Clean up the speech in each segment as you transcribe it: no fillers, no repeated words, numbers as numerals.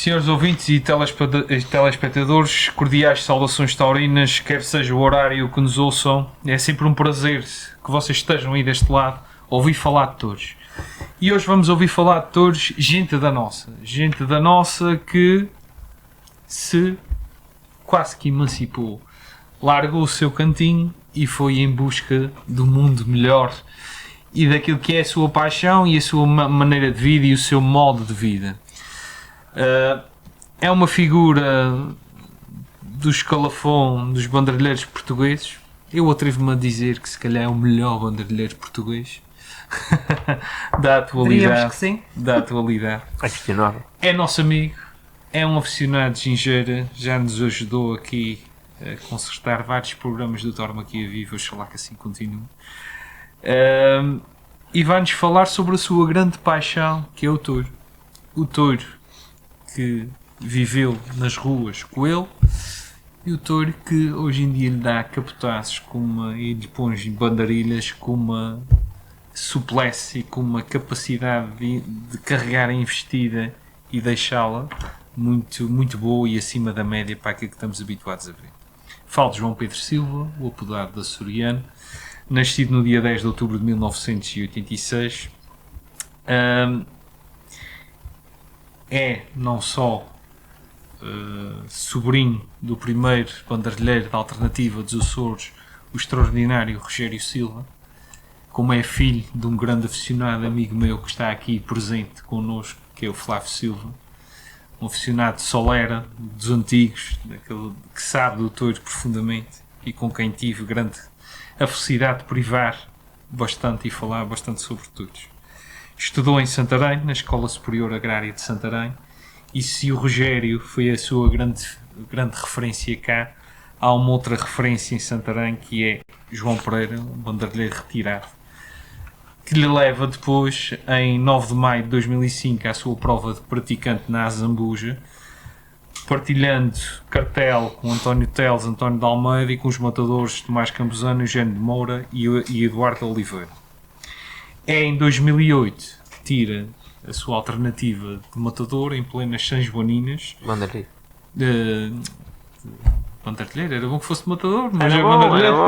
Senhores ouvintes e telespectadores, cordiais saudações taurinas, quer seja o horário que nos ouçam, é sempre um prazer que vocês estejam aí deste lado a ouvir falar de touros. E hoje vamos ouvir falar de touros, gente da nossa que se quase que emancipou, largou o seu cantinho e foi em busca do mundo melhor e daquilo que é a sua paixão e a sua maneira de vida e o seu modo de vida. É uma figura do escalafão dos banderilheiros portugueses. Eu atrevo-me a dizer que se calhar é o melhor banderilheiro português da atualidade. Diríamos que sim. Da atualidade. É questionável. É nosso amigo, é um aficionado de gingeira, já nos ajudou aqui a consertar vários programas do Tauromaquia Viva, oxalá que assim continue. E vai-nos falar sobre a sua grande paixão, que é o touro. O touro que viveu nas ruas com ele e o touro que hoje em dia lhe dá capotazes e lhe põe bandarilhas com uma suplesse e com uma capacidade de carregar a investida e deixá-la muito, muito boa e acima da média para aquilo que estamos habituados a ver. Falo de João Pedro Silva, o apodado de Açoriano, nascido no dia 10 de outubro de 1986. É não só sobrinho do primeiro banderilheiro da alternativa dos Açores, o extraordinário Rogério Silva, como é filho de um grande aficionado amigo meu que está aqui presente connosco, que é o Flávio Silva, um aficionado de Solera, dos antigos, daquele que sabe do touro profundamente e com quem tive a felicidade de privar bastante e falar bastante sobre touros. Estudou em Santarém, na Escola Superior Agrária de Santarém, e se o Rogério foi a sua grande referência cá, há uma outra referência em Santarém que é João Pereira, um banderilheiro retirado, que lhe leva depois, em 9 de maio de 2005, à sua prova de praticante na Azambuja, partilhando cartel com António Teles, António de Almeida e com os matadores Tomás Campuzano, Eugênio de Moura e Eduardo Oliveira. É em 2008 que tira a sua alternativa de matador em plenas São Joaninas. Banderilheiro. Banderilheiro, era bom que fosse matador, mas é banderilheiro.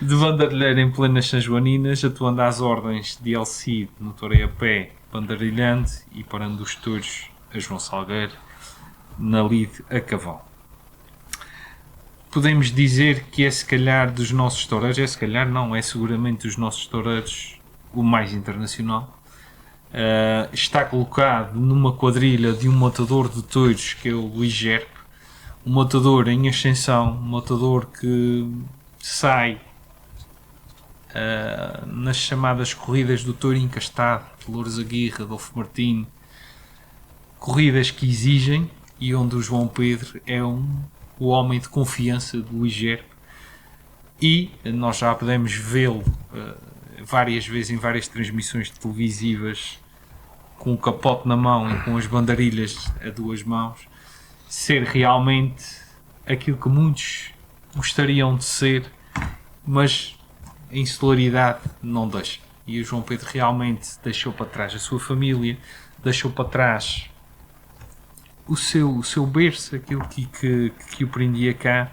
De banderilheiro em plenas São Joaninas, atuando às ordens de Alcide no Toreio a pé, banderilhando e parando os touros a João Salgueiro na lide a cavalo. Podemos dizer que é se calhar dos nossos toureiros, é seguramente dos nossos toureiros o mais internacional. Está colocado numa quadrilha de um matador de touros que é o Luís Gerpe, um matador em ascensão, um matador que sai nas chamadas corridas do touro encastado, de Louros Aguirre, Adolfo Martino, corridas que exigem e onde o João Pedro é o homem de confiança de Luís Gerpe, e nós já podemos vê-lo várias vezes em várias transmissões televisivas com o capote na mão e com as bandarilhas a duas mãos, ser realmente aquilo que muitos gostariam de ser, mas a insularidade não deixa. E o João Pedro realmente deixou para trás a sua família, deixou para trás o seu berço, aquilo que o prendia cá,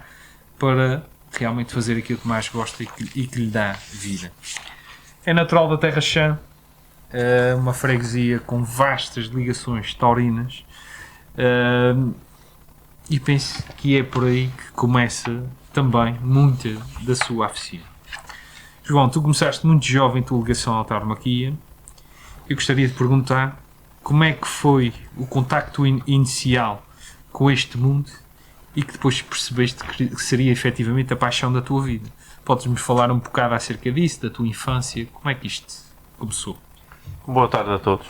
para realmente fazer aquilo que mais gosta e que lhe dá vida. É natural da Terra Chã, uma freguesia com vastas ligações taurinas, e penso que é por aí que começa também muita da sua afição. João, tu começaste muito jovem a tua ligação à tauromaquia. Eu gostaria de perguntar como é que foi o contacto inicial com este mundo e que depois percebeste que seria efetivamente a paixão da tua vida. Podes-me falar um bocado acerca disso, da tua infância? Como é que isto começou? Boa tarde a todos.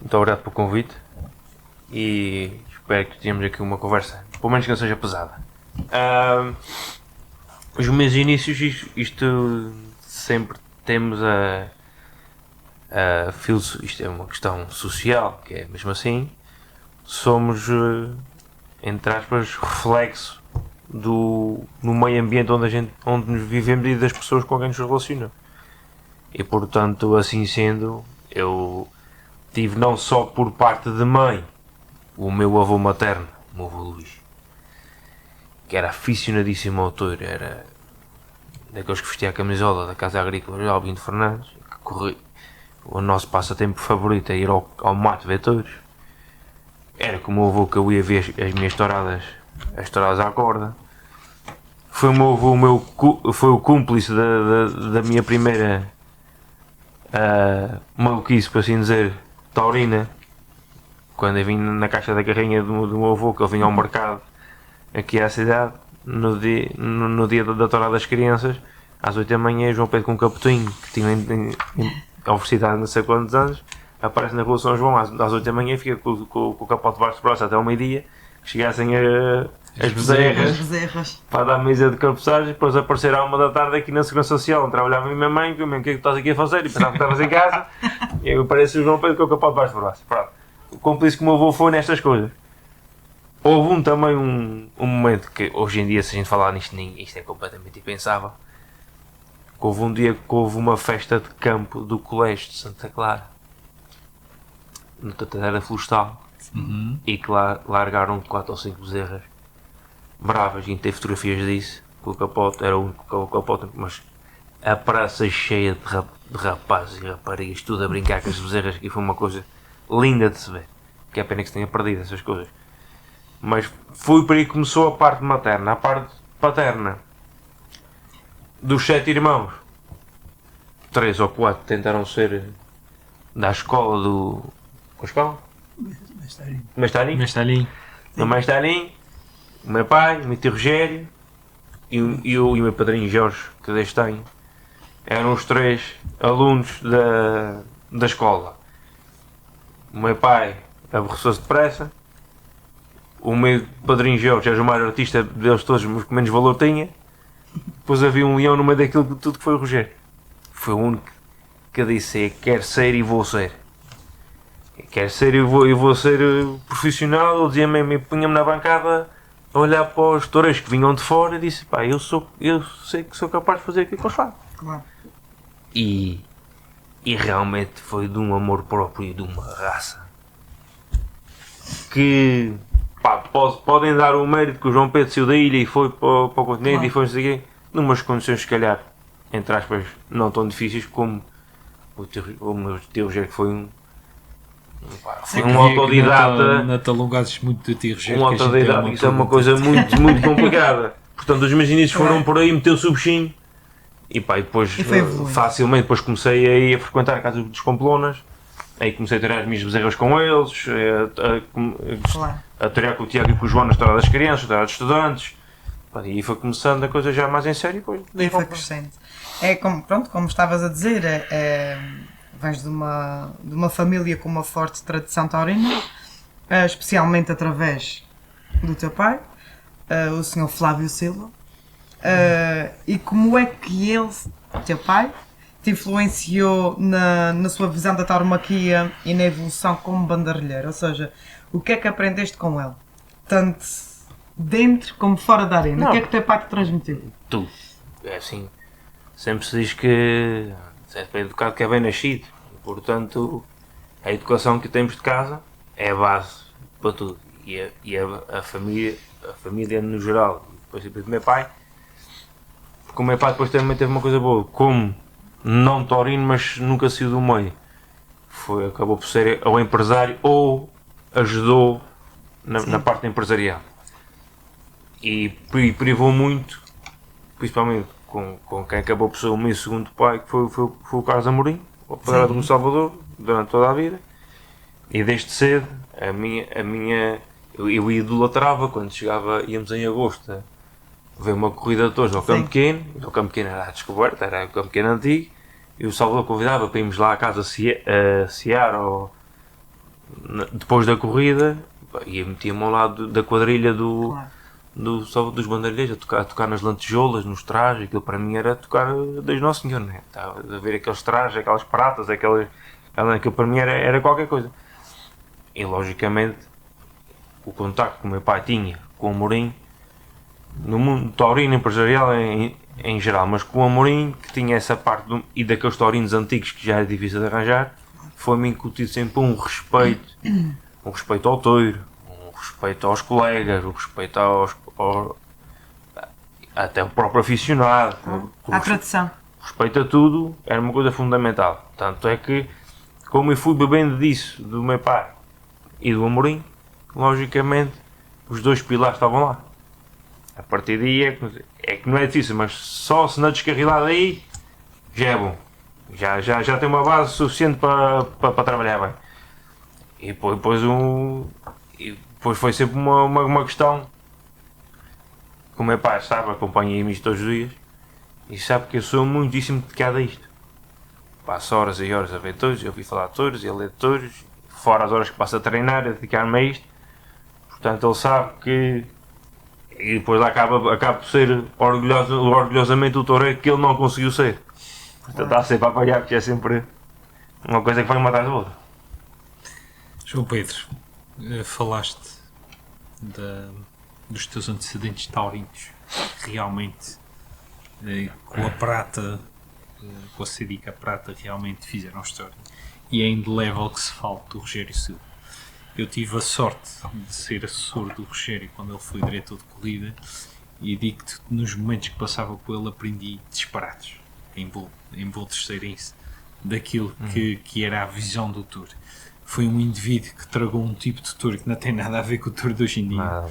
Muito obrigado pelo convite e espero que tenhamos aqui uma conversa, pelo menos que não seja pesada. Os meus inícios, isto sempre temos isto é uma questão social, que é mesmo assim, somos, entre aspas, reflexo no meio ambiente onde nos vivemos e das pessoas com quem nos relacionamos. E portanto, assim sendo, eu tive não só por parte de mãe, o meu avô materno, o meu avô Luís, que era aficionadíssimo ao touro, era daqueles que vestia a camisola da Casa Agrícola de Albino Fernandes, que corria. O nosso passatempo favorito é ir ao mato ver touros. Era como o avô que eu ia ver as minhas touradas à corda. Foi o meu avô, foi o cúmplice da minha primeira maluquice, por assim dizer, taurina. Quando eu vim na caixa da carrinha do meu avô, que ele vinha ao mercado aqui à cidade, no dia da tourada das crianças, às 8 da manhã, João Pedro com um capotinho que tinha oferecido há não sei quantos anos, aparece na rua São João às 8 da manhã e fica com o capote debaixo do braço até ao meio-dia, que chegassem as bezerras para dar a mesa de carpoçagem, depois aparecer à 1 da tarde aqui na Segurança Social, onde trabalhava a minha mãe, viu, o que é que estás aqui a fazer? E pensava que estavas em casa, e eu aparece o João Pedro com o capote debaixo do braço. Pronto. O cúmplice que o meu avô foi nestas coisas. Houve também um momento que hoje em dia, se a gente falar nisto, isto é completamente impensável. Houve um dia que houve uma festa de campo do Colégio de Santa Clara, no Tatadeira Florestal, e que lá largaram 4 ou 5 bezerras bravas. A gente tem fotografias disso, com o capote, era o único capote, mas a praça cheia de rapazes e raparigas, tudo a brincar com as bezerras, que foi uma coisa linda de se ver. Que é pena que se tenha perdido essas coisas. Mas foi por aí que começou a parte materna. A parte paterna, dos 7 irmãos, 3 ou 4 tentaram ser da escola do... Qual escola? Mestarim. No Mestarim, o meu pai, o meu tio Rogério e o meu padrinho Jorge, que desde tenho, eram os 3 alunos da escola. O meu pai aborreceu-se depressa. O meu padrinho Jorge era o maior artista deles todos, mas que menos valor tinha. Depois havia um leão no meio daquilo de tudo, que foi o Rogério. Foi o único que disse: quero ser e vou ser. Quero ser e vou ser profissional. Ele dizia mesmo, e punha-me na bancada a olhar para os toureiros que vinham de fora e disse: pá, eu sei que sou capaz de fazer aquilo que eles fazem. Claro. E realmente foi de um amor próprio e de uma raça que, pá, podem dar o mérito que o João Pedro saiu da ilha e foi para o continente, claro, e foi não sei o quê, numas condições, se calhar, entre aspas, não tão difíceis como o meu tio Rogério, que foi um autodidata. Não te alongasses muito do tio Rogério. Um autodidata, isso é uma coisa muito, muito complicada. Portanto, os meus inícios foram por aí, meteu-se o bichinho. E pá, e depois facilmente depois comecei a frequentar a casa dos Complonas, aí comecei a tirar as minhas bezerras com eles, a tirar com o Tiago e com o João na história das crianças, na história dos estudantes, pá, e foi começando a coisa já mais em sério. E foi crescendo. É como estavas a dizer, vens de uma família com uma forte tradição taurina, especialmente através do teu pai, o Sr. Flávio Silva. E como é que ele, teu pai, te influenciou na sua visão da tauromaquia e na evolução como bandarilheiro? Ou seja, o que é que aprendeste com ele? Tanto dentro como fora da arena. O que é que teu pai te transmitiu? Tudo. É assim, sempre se diz que é bem educado que é bem nascido. Portanto, a educação que temos de casa é a base para tudo. E a família no geral, depois do meu pai. Porque o meu pai depois também teve uma coisa boa, como não taurino, mas nunca saiu do meio. Acabou por ser ou empresário ou ajudou na parte empresarial. E privou muito, principalmente com quem acabou por ser o meu segundo pai, que foi o Carlos Amorim, o padrão do Salvador, durante toda a vida. E desde cedo, eu idolatrava quando íamos em agosto. Veio uma corrida de touros ao Campo Pequeno. O Campo Pequeno era a descoberta, era o Campo Pequeno antigo, e o Salvador convidava para irmos lá à casa cear depois da corrida, e metia-me ao lado da quadrilha dos bandarilheiros, a tocar nas lantejoulas, nos trajes. Aquilo para mim era tocar Deus Nosso Senhor, né? Estava a ver aqueles trajes, aquelas pratas, aquilo para mim era qualquer coisa. E logicamente o contacto que o meu pai tinha com o Amorim, no mundo taurino empresarial em geral, mas com o Amorim, que tinha essa parte e daqueles taurinos antigos que já era difícil de arranjar, foi-me incutido sempre um respeito ao touro, um respeito aos colegas, um respeito até ao próprio aficionado, À tradição. respeito a tudo, era uma coisa fundamental. Tanto é que, como eu fui bebendo disso, do meu pai e do Amorim, logicamente, os dois pilares estavam lá. A partir daí é que não é difícil, mas só se na descarrilada aí, já é bom. Já tem uma base suficiente para trabalhar bem. E depois foi sempre uma questão. O meu pai sabe, acompanha-me isto todos os dias e sabe que eu sou muitíssimo dedicado a isto. Passo horas e horas a ver touros, eu ouvi falar de touros, ele lê de touros, fora as horas que passo a treinar, a dedicar-me a isto. Portanto, ele sabe que. E depois lá acaba por ser orgulhosamente o toureiro que ele não conseguiu ser. Portanto, está sempre a apoiar, porque é sempre uma coisa que vai uma atrás da outra. João Pedro, falaste dos teus antecedentes taurinos, realmente com a prata, com a Sedica Prata, realmente fizeram história. E é indelével que se fale do Rogério Silva. Eu tive a sorte de ser assessor do Rogério quando ele foi diretor de corrida e digo-te, nos momentos que passava com ele, aprendi disparates em voo terceirense daquilo que era a visão do touro. Foi um indivíduo que tragou um tipo de touro que não tem nada a ver com o touro de hoje em dia.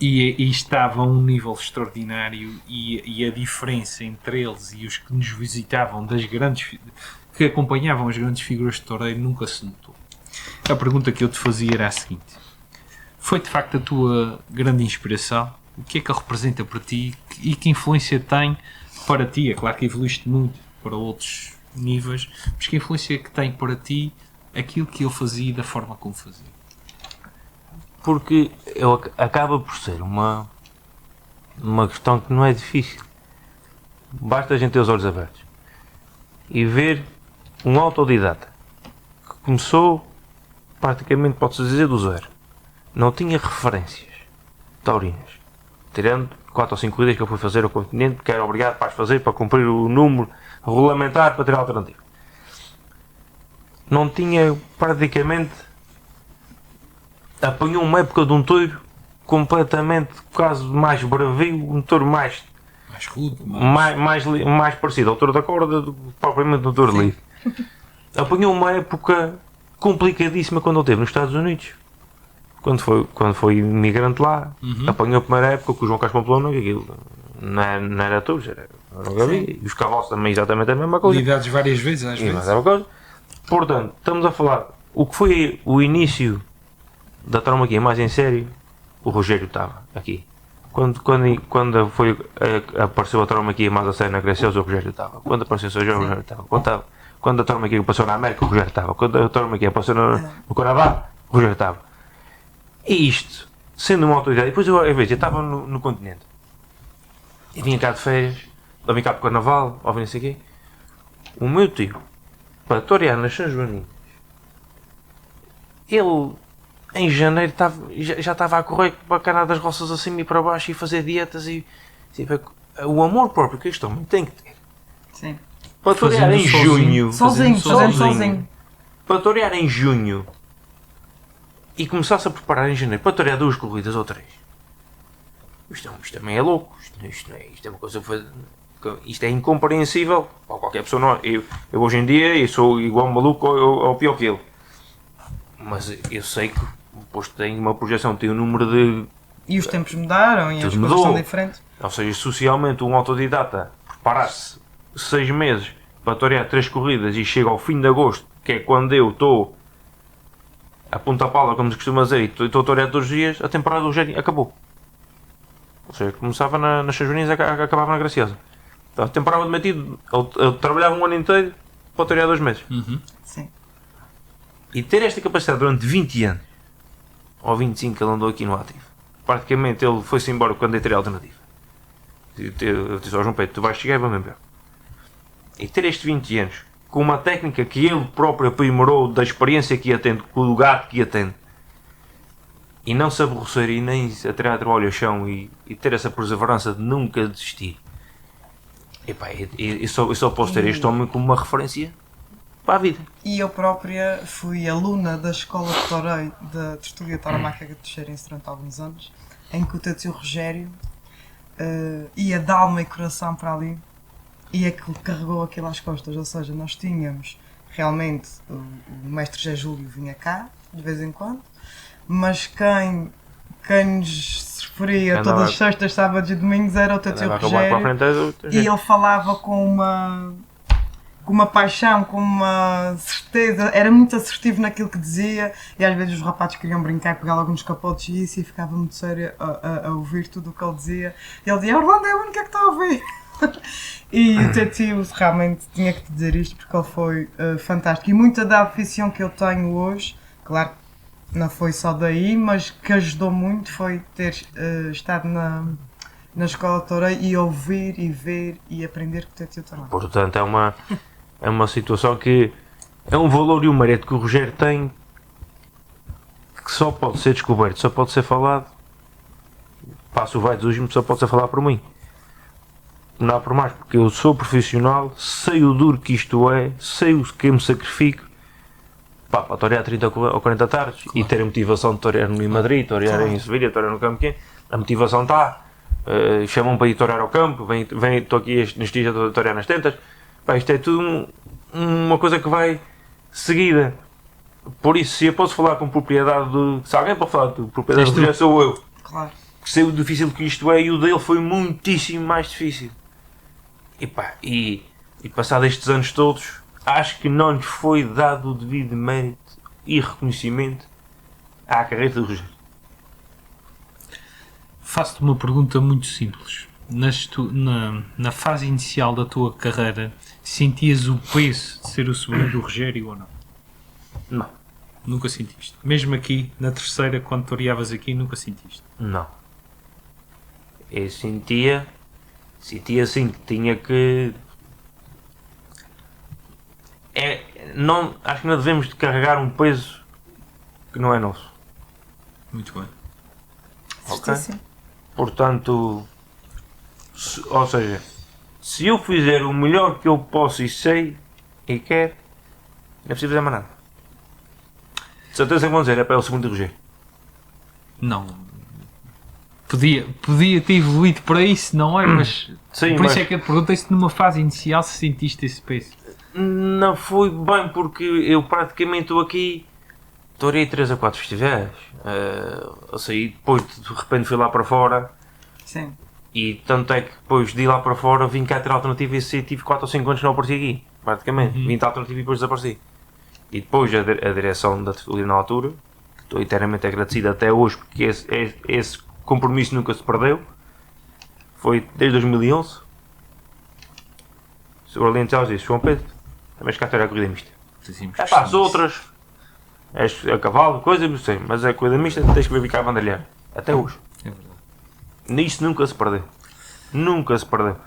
E estava a um nível extraordinário e a diferença entre eles e os que nos visitavam, que acompanhavam as grandes figuras de toureiro, nunca se notou. A pergunta que eu te fazia era a seguinte: foi de facto a tua grande inspiração? O que é que ele representa para ti e que influência tem para ti? É claro que evoluíste muito para outros níveis, mas que influência que tem para ti aquilo que ele fazia e da forma como fazia? Porque acaba por ser uma questão que não é difícil. Basta a gente ter os olhos abertos e ver um autodidata que começou praticamente, pode-se dizer, do zero. Não tinha referências taurinas, tirando 4 ou 5 corridas que eu fui fazer ao continente, porque era obrigado para as fazer, para cumprir o número regulamentar, para ter a alternativa. Não tinha praticamente. Apanhou uma época de um touro completamente, quase mais bravio, um touro mais rude, mais parecido ao touro da corda do que propriamente do touro livre. Apanhou uma época complicadíssima quando ele esteve nos Estados Unidos, quando foi imigrante lá. Apanhou a primeira época com o João Carlos Pamplona, que aquilo não era touros, era gavia, e os cavalos também exatamente a mesma coisa. Lidados várias vezes, às vezes. Coisa. Portanto, estamos a falar o que foi o início da tauromaquia mais em sério. O Rogério estava aqui. Quando apareceu a tauromaquia mais a sério na Graciosa, o Rogério estava. Quando apareceu o São João, o Rogério estava. Quando a tauromaquia passou na América, o Rogério estava. Quando a tauromaquia passou no Canadá, o Rogério estava. E isto, sendo uma autoridade, depois eu estava no continente. E vinha cá de férias, ou vinha cá para o Carnaval, ou vinha não sei o quê. O meu tio, para torear nas São Joaninhas, ele em janeiro já estava a correr para a Cana das Roças acima e para baixo e fazer dietas e tipo, o amor próprio que este homem tem que ter. Sim. Para torear em junho. Sozinho. Para torear em junho e começar-se a preparar em janeiro para torear 2 corridas ou 3. Isto também é louco. Isto é uma coisa. Isto é incompreensível para qualquer pessoa. Não. Eu hoje em dia eu sou igual um maluco ou pior que ele. Mas eu sei que depois tem uma projeção, tem um número de. E os tempos mudaram e as coisas são diferentes. Ou seja, socialmente um autodidata preparar-se 6 meses para torear 3 corridas e chega ao fim de agosto, que é quando eu estou a ponta pala, como se costuma dizer, e estou a torear todos os dias, a temporada do Rogério acabou. Ou seja, começava nas São Joaninhas e acabava na Graciosa. Então, a temporada de metido, eu trabalhava um ano inteiro para torear 2 meses. Sim. E ter esta capacidade durante 20 anos, ou 25 que ele andou aqui no ativo, praticamente ele foi-se embora quando eu teria alternativa. Eu disse ao João Pedro, tu vais chegar e vamos embora. E ter estes 20 anos, com uma técnica que ele próprio aprimorou da experiência que ia tendo, com o gato que ia tendo, e não se aborrecer e nem a tirar trabalho ao chão e ter essa perseverança de nunca desistir. Eu só posso ter este homem como uma referência para a vida. E eu própria fui aluna da escola de Torei da Tertúlia Tauromáquica de Teixeirense durante alguns anos, em que o teu tio Rogério ia de alma e coração para ali e é que carregou aquilo às costas. Ou seja, nós tínhamos realmente o mestre José Júlio vinha cá de vez em quando, mas quem nos referia todas as sextas, sábados e domingos era o teu tio Rogério, e ele falava com uma paixão, com uma certeza, era muito assertivo naquilo que dizia, e às vezes os rapazes queriam brincar, pegar alguns capotes e isso, e ficava muito sério a ouvir tudo o que ele dizia. E ele dizia: Orlando é a única que está a ouvir. E o teu tio realmente tinha que te dizer isto, porque ele foi fantástico. E muita da afição que eu tenho hoje, claro que não foi só daí, mas que ajudou muito foi ter estado na escola de Torei e ouvir e ver e aprender com o teu tio também. Portanto, é uma situação que é um valor e um mérito que o Rogério tem, que só pode ser descoberto, só pode ser falado. Passo o vai dos últimos, só pode ser falado por mim. Não há por mais, porque eu sou profissional, sei o duro que isto é, sei o que me sacrifico para torear 30 ou 40 tardes, claro, e ter a motivação de torear no Madrid, torear claro, em Sevilha, torear no campo, a motivação está. Chamam para ir torear ao campo, estou aqui nestes dias a torear nas tentas. Pá, isto é tudo uma coisa que vai seguida. Por isso, se eu posso falar com propriedade se alguém pode falar de propriedade do sou eu. Claro. Sei o difícil que isto é, e o dele foi muitíssimo mais difícil. E passado estes anos todos, acho que não lhes foi dado o devido mérito e reconhecimento à carreira do Rogério. Faço-te uma pergunta muito simples. Na fase inicial da tua carreira, sentias o peso de ser o sobrinho do Rogério ou não? Não. Nunca sentiste? Mesmo aqui, na terceira, quando toreavas aqui, nunca sentiste? Não. Eu sentia assim que tinha que... acho que não devemos de carregar um peso que não é nosso. Muito bem. Ok? Portanto, ou seja, se eu fizer o melhor que eu posso e sei e quero, não é preciso fazer mais nada. De certeza que vão dizer, é para o segundo Rogério. Não. Podia ter evoluído para isso, não é? Mas sim, por isso é que eu perguntei se numa fase inicial se sentiste esse peso. Não foi bem, porque eu praticamente estou aqui, torei 3 a 4 festivais, eu saí, depois de repente fui lá para fora. Sim. E tanto é que depois de ir lá para fora vim cá ter alternativa e tive 4 ou 5 anos que não apareci aqui, praticamente. Vim ter alternativa e depois desapareci. E depois a direção da Tertúlia na altura, que estou eternamente agradecido até hoje, porque esse compromisso nunca se perdeu, foi desde 2011. O Orlando Telles disse: João Pedro, também cá ter a corrida mista. É pá, as outras, a cavalo, coisa, não sei, mas a corrida mista tens que vir cá a bandalhar. Até hoje. É verdade. Nisso nunca se perdeu. Nunca se perdeu.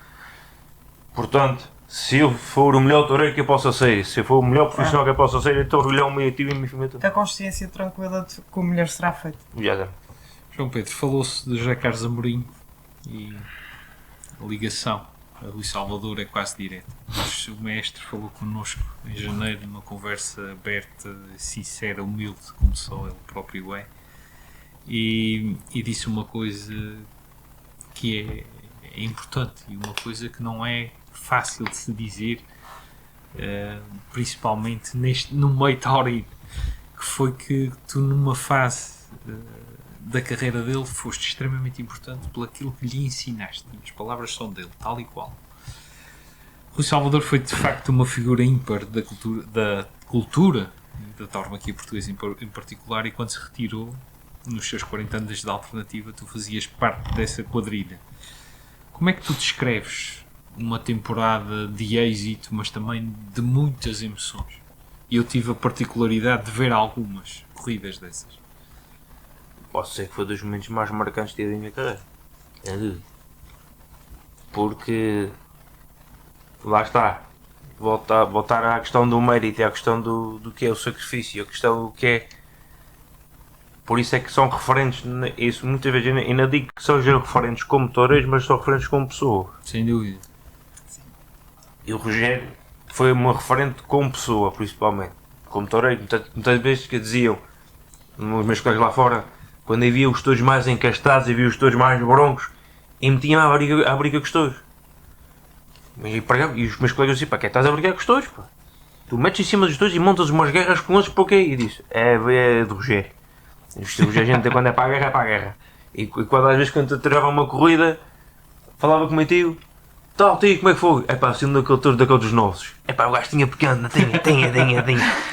Portanto, se eu for o melhor toureiro que eu possa ser, se eu for o melhor profissional que eu possa ser, eu estou orgulhado e tive em mim. A consciência tranquila de que o melhor será feito. Já. João Pedro, falou-se de José Carlos Amorim e a ligação a Rui Salvador é quase direta. Mas o mestre falou connosco em janeiro numa conversa aberta, sincera, humilde, como só ele próprio é, e disse uma coisa que é importante e uma coisa que não é fácil de se dizer, principalmente no meio taurino, que foi que tu numa fase da carreira dele foste extremamente importante pelo aquilo que lhe ensinaste. As palavras são dele, tal e qual. Rui Salvador foi de facto uma figura ímpar da cultura da tauromaquia portuguesa em particular, e quando se retirou nos seus 40 anos de alternativa, tu fazias parte dessa quadrilha. Como é que tu descreves uma temporada de êxito, mas também de muitas emoções? E eu tive a particularidade de ver algumas corridas dessas. Posso dizer que foi dos momentos mais marcantes da minha carreira. Porque lá está, voltar à questão do mérito, à questão do que é o sacrifício, a questão do que é. Por isso é que são referentes, isso muitas vezes eu ainda digo que sejam referentes como toureiros, mas são referentes como pessoas. Sem dúvida. E o Rogério foi uma referente como pessoa, principalmente. Como toureiro, muitas vezes que diziam, os meus colegas lá fora, quando eu via os touros mais encastados e via os touros mais broncos, e metiam à briga com os touros. E os meus colegas diziam, pá, que estás a brigar com os touros, pá? Tu metes em cima dos touros e montas umas guerras com eles, para o quê? E disse, é do Rogério. A gente quando é para a guerra, é para a guerra. E quando às vezes quando tirava uma corrida, falava com o meu tio, tal tio, como é que foi? É pá, assim daquele touro daquele dos nossos. É pá, o gajo tinha pequeno, tinha.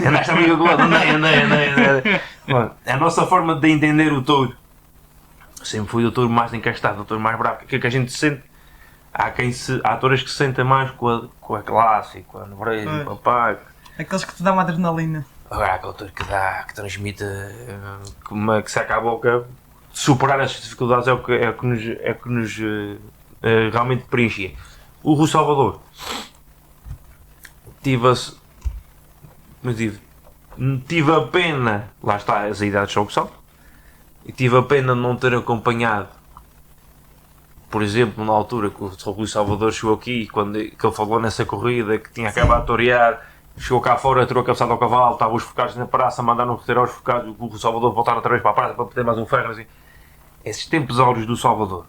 Andaste a briga com ele, andei. Bom, a nossa forma de entender o touro sempre foi o touro mais encastado, o touro mais bravo. Que a gente sente, há touras que se sentem mais com a classe, com a nobreza, com a paz. Aqueles que te dão adrenalina. Agora, aquele touro que transmite, que seca a boca, superar essas dificuldades é o que nos realmente preenchia. O Rui Salvador tive a pena, lá está, as idades são o que são, e tive a pena de não ter acompanhado, por exemplo, na altura que o Rui Salvador chegou aqui, quando que ele falou nessa corrida, que tinha acabado de torear, chegou cá fora, tirou a cabeçada ao cavalo, estavam os focados na praça, mandaram retirar os focados, o Rui Salvador voltar outra vez para a praça para ter mais um ferro, assim. Esses tempos áureos do Salvador,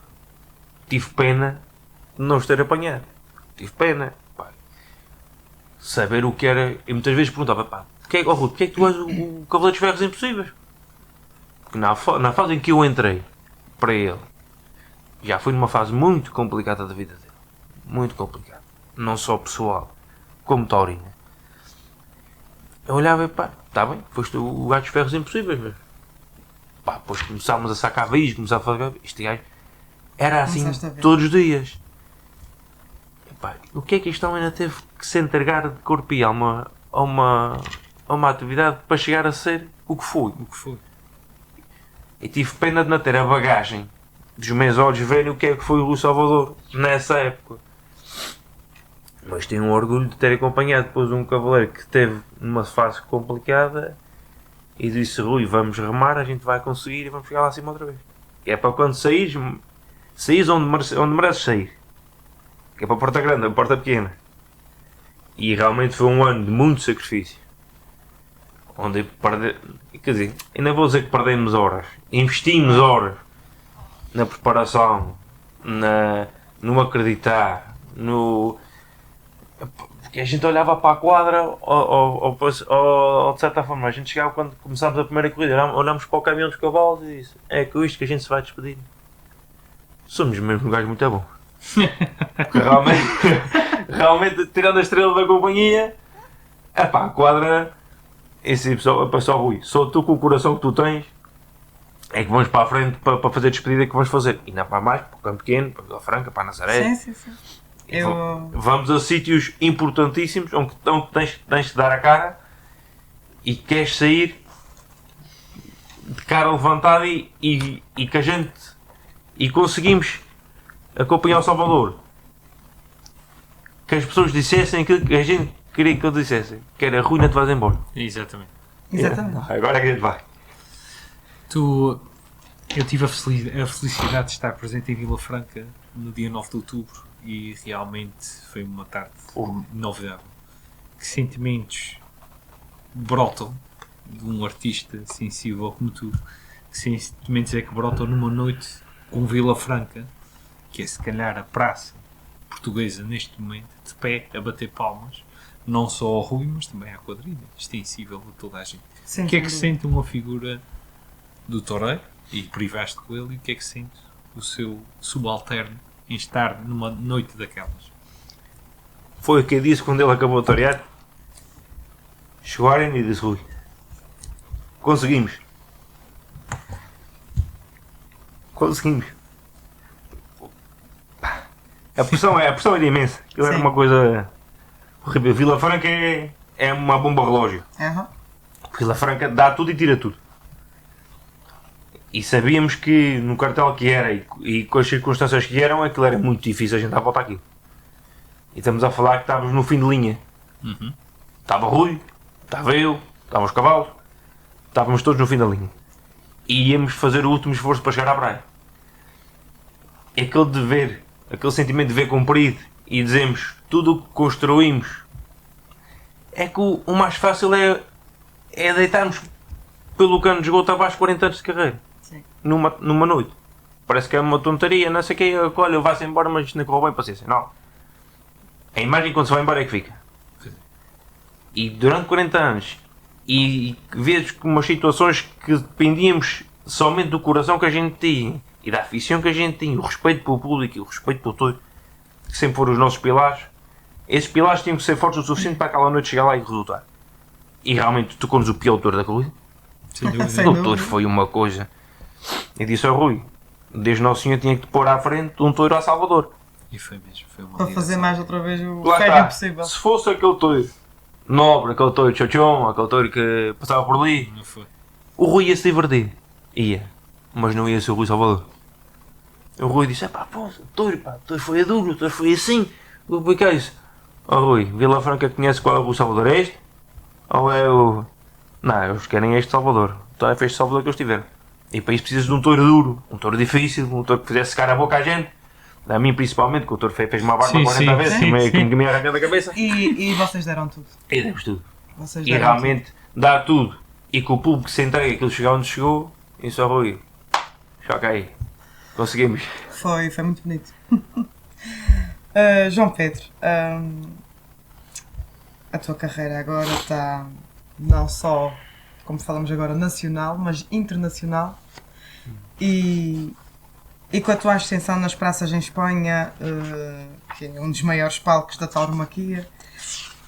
tive pena de não os ter apanhado. Tive pena, pá. Saber o que era. E muitas vezes perguntava, pá, porque é que tu és o Cavaleiro dos Ferros Impossíveis? Porque na fase em que eu entrei para ele, já foi numa fase muito complicada da vida dele. Muito complicada. Não só pessoal, como taurina. Eu olhava e pá, está bem, foste o gajo dos Ferros Impossíveis, mas pá, depois começámos a sacar vídeos, começámos a fazer. Este gajo era assim todos os dias. E, pá, o que é que este homem ainda teve que se entregar de corpo e alma a uma atividade para chegar a ser o que foi? E tive pena de não ter a bagagem dos meus olhos verem o que é que foi o Rui Salvador nessa época. Mas tenho um orgulho de ter acompanhado depois um cavaleiro que esteve numa fase complicada e disse, Rui, vamos remar, a gente vai conseguir e vamos chegar lá acima outra vez. Que é para quando saís onde mereces sair. Que é para a porta grande, a porta pequena. E realmente foi um ano de muito sacrifício. Onde quer dizer, ainda vou dizer que perdemos horas. Investimos horas na preparação, no acreditar, porque a gente olhava para a quadra ou de certa forma, a gente chegava quando começámos a primeira corrida, olhámos para o caminhão dos cavalos e disse, é com isto que a gente se vai despedir. Somos mesmo um gajo muito bom. realmente, tirando a estrela da companhia, a quadra, esse pessoal, Rui, só tu com o coração que tu tens, é que vamos para a frente para fazer a despedida que vamos fazer. E não para mais, para o Campo Pequeno, para a Vila Franca, para a Nazaré. Sim. Vamos a sítios importantíssimos onde tens de dar a cara e queres sair de cara levantada e que a gente e conseguimos acompanhar o Salvador. Que as pessoas dissessem aquilo que a gente queria que eles dissessem, que era Rui, não te vais embora. Exatamente. Agora é que a gente vai. Eu tive a felicidade de estar presente em Vila Franca no dia 9 de outubro e realmente foi uma tarde inovável. Que sentimentos brotam de um artista sensível como tu? Que sentimentos é que brotam numa noite com Vila Franca, que é se calhar a praça portuguesa neste momento, de pé, a bater palmas, não só ao Rui, mas também à quadrilha, extensível a toda a gente. O que é que sente uma figura do toureiro, e privaste com ele, e o que é que sente o seu subalterno em estar numa noite daquelas? Foi o que eu disse quando ele acabou de torear. Chegou a Arena e disse, Rui, conseguimos. A pressão era imensa. Aquilo era uma coisa horrível. Vila Franca é uma bomba relógio. Vila Franca dá tudo e tira tudo. E sabíamos que no cartel que era e com as circunstâncias que eram, aquilo era muito difícil a gente dar a volta àquilo. E estamos a falar que estávamos no fim de linha. Estava Rui, estava eu, estavam os cavalos, estávamos todos no fim da linha. E íamos fazer o último esforço para chegar à praia. Aquele dever, aquele sentimento de dever cumprido, e dizemos tudo o que construímos é que o mais fácil é deitarmos pelo cano de esgoto abaixo 40 anos de carreira. Sim. Numa noite. Parece que é uma tonteria, não sei o que, olha, vai-se embora, mas isto não correu bem, paciência. Não. A imagem quando se vai embora é que fica. E durante 40 anos, e vezes com umas situações que dependíamos somente do coração que a gente tinha, e da afição que a gente tinha, o respeito pelo público e o respeito pelo todo, que sempre foram os nossos pilares, esses pilares tinham que ser fortes o suficiente para aquela noite chegar lá e resultar. E realmente tocou-nos o pior doutor da corrida. Sem dúvida. Sem O dúvida. touro foi uma coisa. E disse ao Rui, desde Nosso Senhor tinha que te pôr à frente de um touro a Salvador. E foi mesmo. Foi uma Para fazer ligação. mais outra vez o Lá ferro está. impossível. Se fosse aquele touro nobre, aquele touro chachão, aquele touro que passava por ali, Não foi. o Rui ia se divertir. Ia. Mas não ia ser o Rui Salvador. O Rui disse, pá, o touro foi duro, o touro foi assim. O que é isso? Ó Rui, Vila Franca conhece qual é o Rui Salvador? É este? Ou é o... Não, eles querem este Salvador. Então é este Salvador que eles tiveram. E para isso precisas de um touro duro, um touro difícil, um touro que fizesse secar a boca à gente. A mim principalmente, que o touro fez uma barba Sim, 40 sim, vezes, sim, que me arranca da cabeça. E vocês deram tudo. E demos tudo. Vocês E deram realmente dar tudo. E que o público se entregue aquilo chegar onde chegou. E só Rui. Choca aí. Conseguimos. tudo. Foi muito bonito. João Pedro, a tua carreira agora está não só, como falamos agora, nacional, mas internacional. E com a tua ascensão nas praças em Espanha, que é um dos maiores palcos da tauromaquia,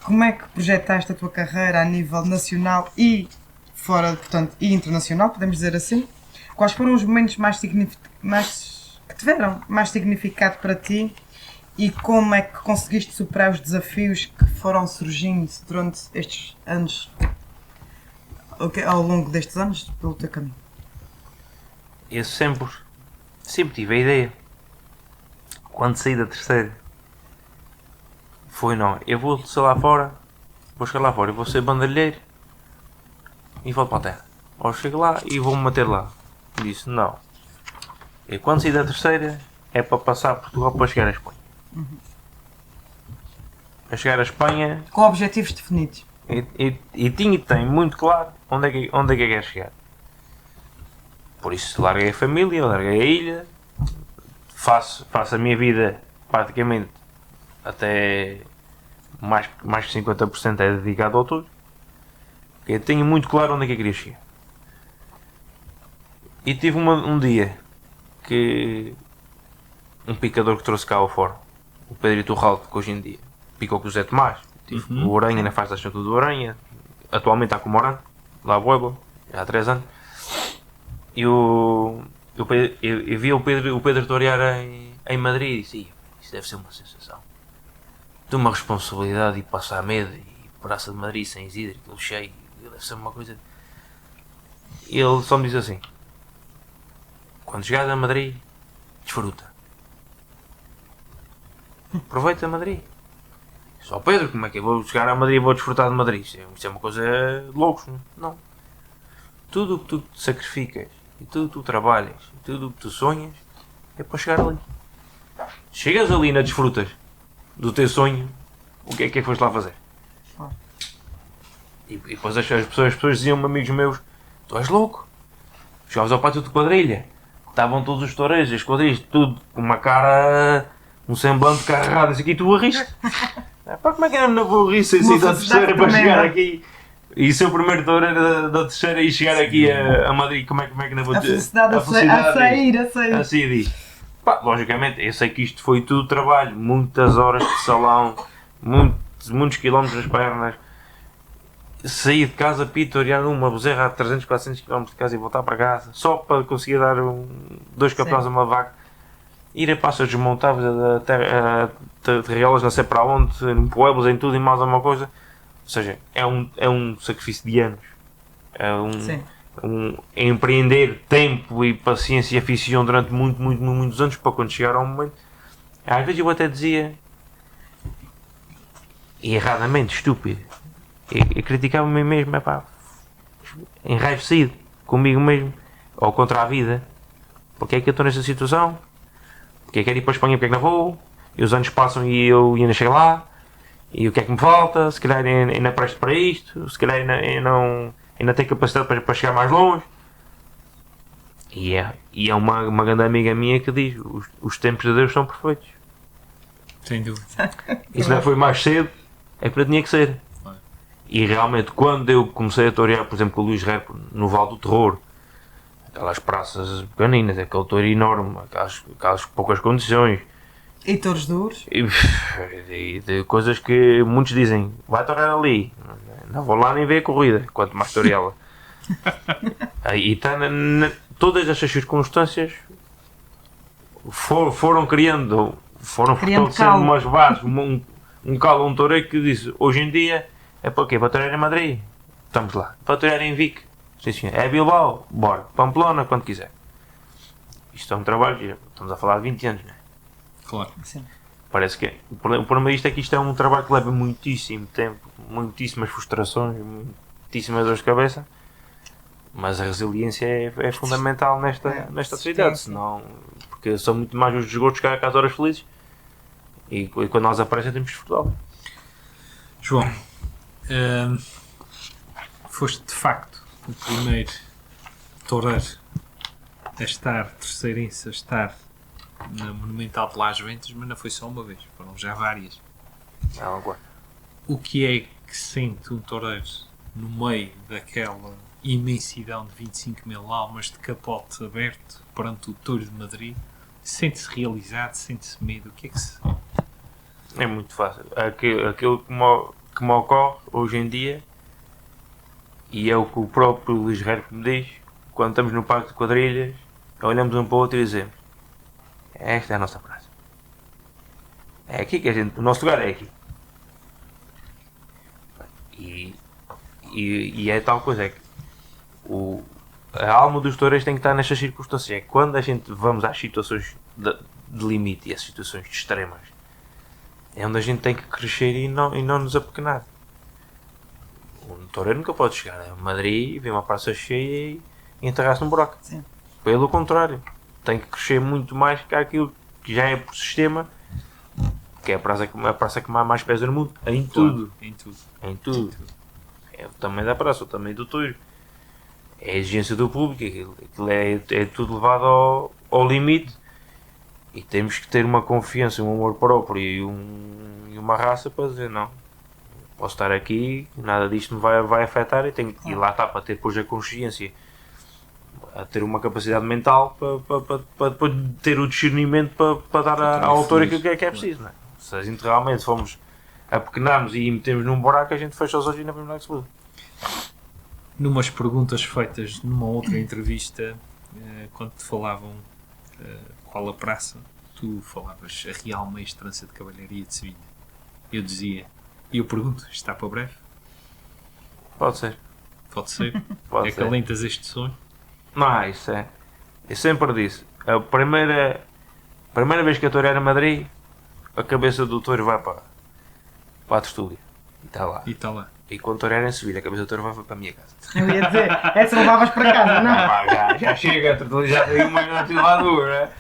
como é que projetaste a tua carreira a nível nacional e fora, portanto, e internacional, podemos dizer assim? Quais foram os momentos que tiveram mais significado para ti e como é que conseguiste superar os desafios que foram surgindo durante estes anos, ao longo destes anos, pelo teu caminho? Eu sempre tive a ideia. Quando saí da terceira. Foi não. Eu vou ser lá fora. Vou chegar lá fora. Eu vou ser bandalheiro. E volto para a terra. Ou chego lá e vou-me meter lá. Disse não. E quando saí da terceira é para passar Portugal para chegar à Espanha. Para chegar à Espanha Com objetivos definidos. e tem muito claro onde é que eu quero chegar. Por isso larguei a família, larguei a ilha, faço a minha vida praticamente até mais de 50% é dedicado ao touro. Eu tenho muito claro onde é que eu queria chegar. E tive um dia que um picador que trouxe cá ao fórum, o Pedro Iturralde, que hoje em dia picou com o Zé Tomás, tive o Aranha na fase da Estrutura do Aranha, atualmente está com o Morano, lá a Boeba, há 3 anos. E eu vi o Pedro torear em Madrid e disse, isso deve ser uma sensação. De uma responsabilidade e passar medo e Praça de Madrid sem Isidro, aquilo cheio, deve ser uma coisa... E ele só me diz assim, quando chegares a Madrid, desfruta. Aproveita Madrid. Só Pedro, como é que eu vou chegar a Madrid e vou desfrutar de Madrid? Isso é uma coisa de loucos, não? Tudo o que tu te sacrificas, e tudo o que tu trabalhas, e tudo o que tu sonhas, é para chegar ali. Chegas ali na desfrutas do teu sonho, o que é que foste lá fazer? E depois as pessoas diziam-me, amigos meus, tu és louco. Chegavas ao pátio de quadrilha, estavam todos os toureiros, as quadrilhas, tudo com uma cara, um semblante carregado, assim, aqui tu arristes. Pá, como é que eu não vou rir sem sair da terceira para chegar aqui? E ser o primeiro toureiro da terceira e chegar aqui a Madrid, como é que não vou A ter? felicidade a sair. Assim diz. Pá, logicamente, eu sei que isto foi tudo trabalho, muitas horas de salão, muitos quilómetros nas pernas. Sair de casa, pitorear uma bezerra a 300, 400 km de casa e voltar para casa, só para conseguir dar 2 capéus a uma vaca. Ir a passas desmontáveis, a terriolas, não sei para onde, em pueblos, em tudo e mais alguma coisa. Ou seja, é um sacrifício de anos. É empreender tempo e paciência e aficião durante muitos anos para quando chegar ao momento. Às vezes eu até dizia, e erradamente, estúpido, eu criticava-me mesmo, enraivecido comigo mesmo, ou contra a vida. Porque é que eu estou nesta situação? Porque eu quero ir para a Espanha, porque é que não vou? E os anos passam e eu ainda chego lá. E o que é que me falta? Se calhar ainda presto para isto, se calhar ainda tenho capacidade para chegar mais longe. E é uma grande amiga minha que diz: os tempos de Deus são perfeitos. Sem dúvida. E se não foi mais cedo, é para tinha que ser. Claro. E realmente, quando eu comecei a torear, por exemplo, com o Luís Rep no Vale do Terror, aquelas praças pequeninas, aquele touro enorme, aquelas poucas condições, E touros duros. e de coisas que muitos dizem: vai torear ali, não vou lá nem ver a corrida, quanto mais toreá-la. E está todas estas circunstâncias foram criando fortalecendo calo. umas bases, um calo, um toureiro que disse: hoje em dia é para quê? Para tourear em Madrid? Estamos lá. Para tourear em Vic? Sim, senhor. É Bilbao? Bora. Pamplona? Quando quiser. Isto é um trabalho, estamos a falar de 20 anos, não é? Claro. Sim. Parece que o problema disto é que isto é um trabalho que leva muitíssimo tempo, muitíssimas frustrações, muitíssimas dores de cabeça, mas a resiliência é fundamental nesta atividade, senão, porque são muito mais os desgostos que as horas felizes, e quando nós aparecem temos que desfrutá-lo. João, foste de facto o primeiro toureiro a estar, terceirense a estar na Monumental de Las Ventas, mas não foi só uma vez, foram já várias. Não, agora. O que é que sente um toureiro no meio daquela imensidão de 25 mil almas de capote aberto perante o Touro de Madrid? Sente-se realizado, sente-se medo? O que é que se... É muito fácil. Aquilo que me ocorre hoje em dia, e é o que o próprio Luís Rep me diz, quando estamos no Parque de Quadrilhas, olhamos um para o outro e dizemos: esta é a nossa praça. É aqui que o nosso lugar é aqui. E é tal coisa, é que a alma dos toureiros tem que estar nestas circunstâncias. É quando a gente vamos às situações de limite e às situações extremas, é onde a gente tem que crescer e não nos apequenar. Um toureiro nunca pode chegar a Madrid, ver uma praça cheia e enterrar-se num buraco. Sim. Pelo contrário, tem que crescer muito mais que aquilo que já é por sistema, que é a praça que mais pesa no mundo. Em tudo. Em tudo. Em tudo. É o tamanho da praça, o tamanho do touro. É a exigência do público, aquilo é tudo levado ao limite. E temos que ter uma confiança, um amor próprio e uma raça para dizer: não, posso estar aqui, nada disto me vai afetar, e tenho que ir lá está para ter depois a consciência, a ter uma capacidade mental para depois ter o discernimento para dar ao autor aquilo que é preciso. Não é? Se a gente realmente fomos a pequenarmos e metemos num buraco, a gente fecha os olhos e não vemos nada que se muda. Numas perguntas feitas numa outra entrevista, quando te falavam qual a praça, tu falavas a Real Maestrança de Cavalharia de Sevilha. Eu dizia, e eu pergunto, está para breve? Pode ser. Pode ser? Pode é ser. que alentas este sonho? Não, isso é. Eu sempre disse, a primeira vez que eu tourei a Madrid, a cabeça do touro vai para a tertúlia. E está lá. E está lá. E quando torear em Sevilha, a cabeça do touro vai para a minha casa. Eu ia dizer, essa levavas para casa, não? Já chega, já tem uma grande lá dura.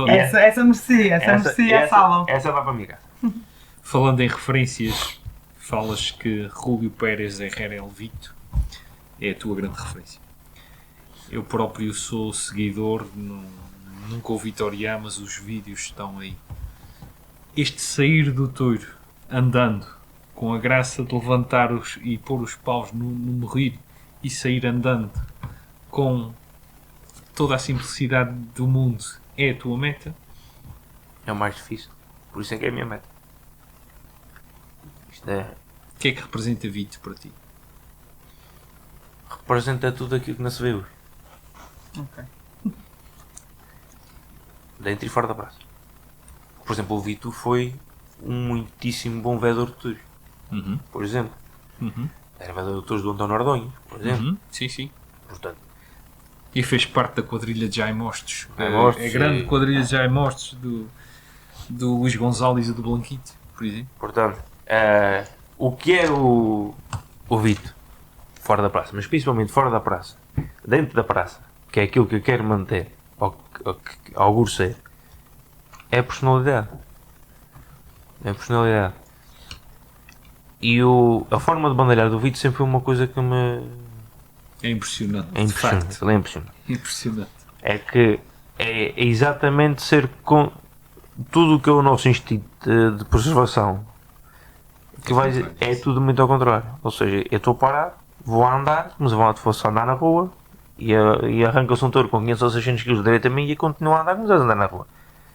Essa merecia a sala. Essa vai para a minha casa. Falando em referências, falas que Rúlio Pérez Herrera Elvito é a tua grande referência. Eu próprio sou seguidor, nunca ouvi torear, mas os vídeos estão aí. Este sair do touro andando, com a graça de levantar e pôr os paus no morrir e sair andando, com toda a simplicidade do mundo, é a tua meta? É o mais difícil. Por isso é que é a minha meta. Isto é... O que é que representa Vito para ti? representa tudo aquilo que não se vê hoje. Ok. Dentro e fora da praça. Por exemplo, o Vito foi um muitíssimo bom vedor de touros. Uhum. Por exemplo. Uhum. Era vedor de touros do António Ordonho, por exemplo. Uhum. Sim, sim. Portanto, E fez parte da quadrilha de Jaimostos. Jaimostos, A grande sim. quadrilha de Jaimostos do Luís Gonzalez e do Blanquito, por exemplo. portanto o que é o Vito fora da praça, mas principalmente fora da praça, dentro da praça, que é aquilo que eu quero manter, que auguro ser, é a personalidade. É a personalidade. E a forma de bandalhar do Vito sempre foi uma coisa que me... É impressionante. É impressionante. De facto. Ele é impressionante. Impressionante. É que é exatamente ser com tudo o que é o nosso instinto de preservação, que vai, é tudo muito ao contrário. Ou seja, eu estou parado, vou a andar, como se vão fosse andar na rua, e arranca-se um touro com 500 ou 600 kg direito a mim e continua a andar como se fosse andar na rua.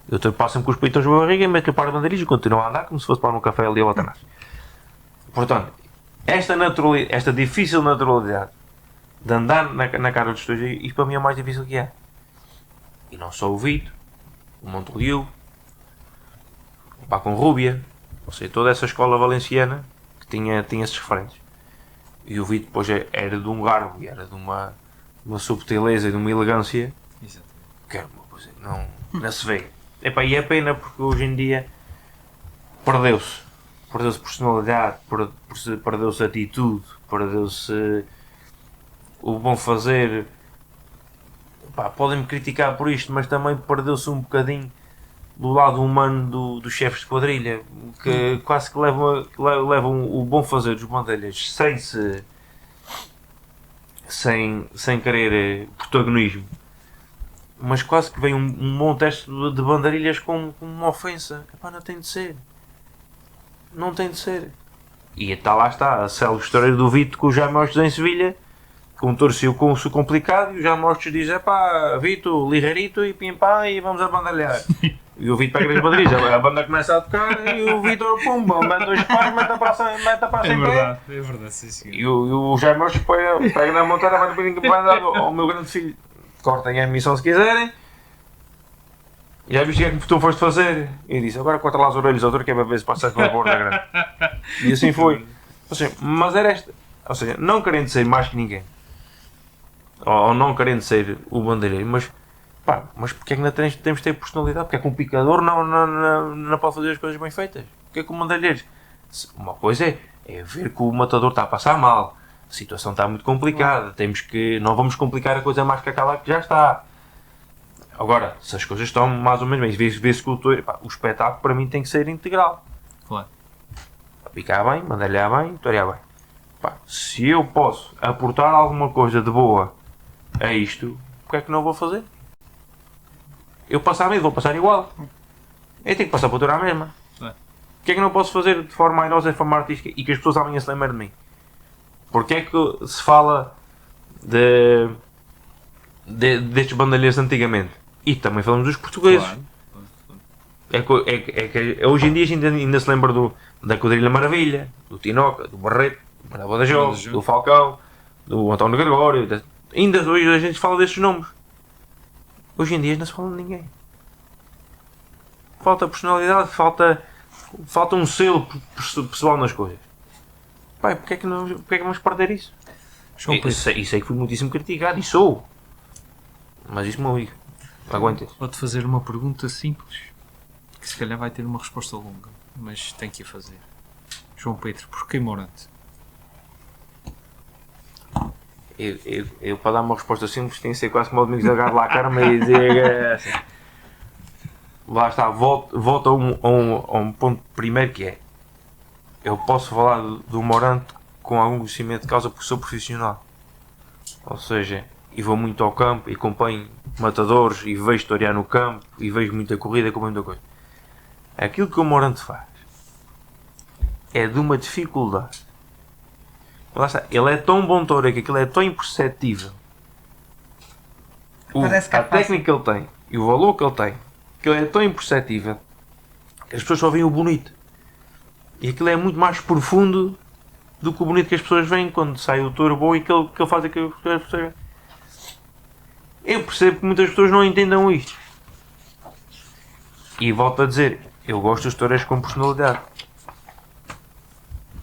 Eu passo-me com os peitos na barriga, meto-lhe para a bandeirista e continuo a andar como se fosse para um café ali ao atrás. Portanto, esta difícil naturalidade de andar na cara dos todos, isto para mim é o mais difícil que é. E não só o Vito, o Montoliu, o Paco Rúbia, ou seja, toda essa escola valenciana que tinha esses referentes. E o Vito depois era de um garbo, era de uma subtileza e de uma elegância que era uma coisa que não se vê. Epá, e é pena porque hoje em dia perdeu-se personalidade, perdeu-se atitude, perdeu-se o bom fazer. Epá, podem-me criticar por isto, mas também perdeu-se um bocadinho do lado humano dos chefes de quadrilha, que quase que levam o bom fazer dos bandalhas sem querer protagonismo, mas quase que vem um bom teste de bandarilhas com uma ofensa. Epá, não tem de ser. Não tem de ser. E lá está a célebre história do Vito com o Jaime Hostes em Sevilha, com um torceu com o complicado, e o Jaime Hostes diz: epá, Vito, ligeirito e pim pá, e vamos a bandalhar. E o Vito pega as banderilhas, a banda começa a tocar, e o Vitor, pumba, mete dois pares, mete a praça em pé. É verdade, sim, sim. E o Jaime Hostes pega na montanha, vai um bocadinho, vai dar ao meu grande filho. Cortem a emissão se quiserem. Já viste o que é que tu foste fazer? E disse: agora corta lá as orelhas ao outro, que é para ver se passa pela borda grande. E assim foi. Ou seja, mas era esta. Ou seja, não querendo ser mais que ninguém, ou não querendo ser o bandeireiro, mas porque é que ainda temos de ter personalidade? Porque é que um picador não pode fazer as coisas bem feitas? Porque é que o bandeireiro? Uma coisa é ver que o matador está a passar mal, a situação está muito complicada, não vamos complicar a coisa mais que aquela que já está. Agora, se as coisas estão mais ou menos bem, vê-se que o espetáculo para mim tem que ser integral. Claro. Picar bem, bandalhar bem, torear bem. Se eu posso aportar alguma coisa de boa a isto, porque é que não vou fazer? Eu passar medo, vou passar igual. Eu tenho que passar para torear a mesma. O que é que não posso fazer de forma airosa, de forma artística e que as pessoas amanhã se lembrem de mim? Porque é que se fala destes bandalheiros antigamente? E também falamos dos portugueses. Claro. É que hoje em dia a gente ainda se lembra da Quadrilha Maravilha, do Tinoca, do Barreto, do Manuel Badajoz, do Falcão, do António Gregório. Ainda hoje a gente fala destes nomes. Hoje em dia não se fala de ninguém. Falta personalidade, falta um selo pessoal nas coisas. Porque é que vamos perder isso? Sei que fui muitíssimo criticado, e sou. Mas isso, meu amigo, aguenta. Vou-te fazer uma pergunta simples, que se calhar vai ter uma resposta longa, mas tenho que a fazer. João Pedro, porquê Morante? Eu para dar uma resposta simples tenho que ser quase como o Domingos agarrar lá a carma e dizer assim. Lá está, volta a um ponto primeiro, que é: eu posso falar do Morante com algum conhecimento de causa porque sou profissional. Ou seja, e vou muito ao campo e acompanho matadores e vejo torear no campo e vejo muita corrida, com muita coisa. Aquilo que o Morante faz é de uma dificuldade. Lá está, ele é tão bom touro que aquilo é tão imperceptível. A técnica que ele tem e o valor que ele tem, que ele é tão imperceptível que as pessoas só veem o bonito. E aquilo é muito mais profundo do que o bonito que as pessoas veem quando sai o touro bom e que ele faz aquilo que as pessoas veem. Eu percebo que muitas pessoas não entendam isto. E volto a dizer, eu gosto dos toureiros com personalidade.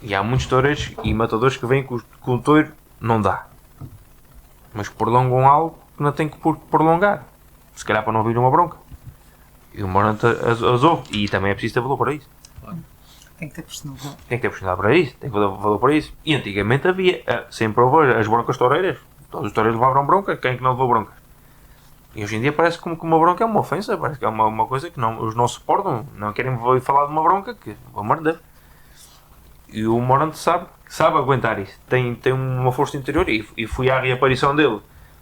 E há muitos toureiros e matadores que vêm com o touro não dá. Mas prolongam algo que não tem que prolongar. Se calhar para não vir uma bronca. E o Morante as ouve. E também é preciso ter valor para isso. Tem que ter personalidade. Tem que ter personalidade para isso. Tem que ter valor para isso. E antigamente havia, sempre houve as broncas toureiras. Todos os toureiros levavam bronca. Quem é que não levou bronca? E hoje em dia parece como que uma bronca é uma ofensa. Parece que é uma coisa que os não suportam. Não querem falar de uma bronca que, pelo amor de Deus. E o Morante sabe aguentar isso. Tem uma força interior e fui à reaparição dele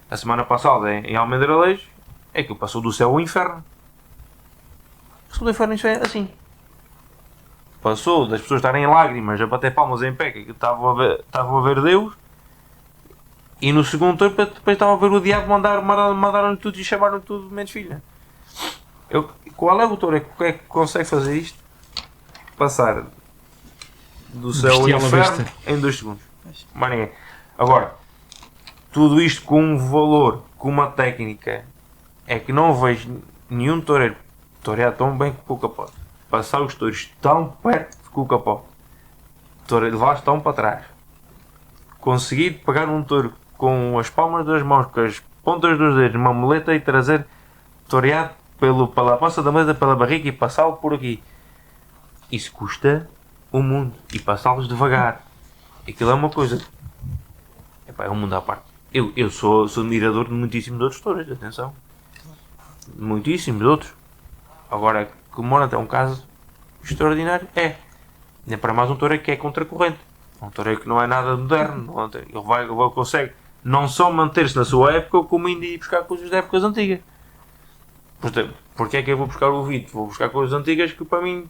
a semana passada em Almendralejo. É que ele passou do céu ao inferno. Passou do inferno, isso é assim. Passou das pessoas estarem em lágrimas, a bater palmas em pé, que estavam a ver Deus. E no segundo turno depois estavam a ver o diabo mandaram-lhe tudo e chamaram-lhe tudo menos filha. Qual é o doutor que consegue fazer isto? Passar do céu ao inferno em 2 segundos. Mais ninguém. Agora, tudo isto com um valor, com uma técnica, é que não vejo nenhum toureiro torear tão bem com o capote. Passar os touros tão perto com o capote. Levar-os tão para trás. Conseguir pegar um touro com as palmas das mãos, com as pontas dos dedos, uma muleta e trazer toreado pela pança da mesa, pela barriga e passá-lo por aqui. Isso custa o mundo. E passá-los devagar. Aquilo é uma coisa. É um mundo à parte. Eu sou admirador de muitíssimos outros touros, atenção. Muitíssimos outros. Agora, que o Morante é um caso extraordinário, é. Nem para mais um toureiro que é contracorrente. Um toureiro que não é nada moderno. Ele consegue não só manter-se na sua época, como ainda ir buscar coisas de épocas antigas. Portanto, porque é que eu vou buscar o Vito? Vou buscar coisas antigas que para mim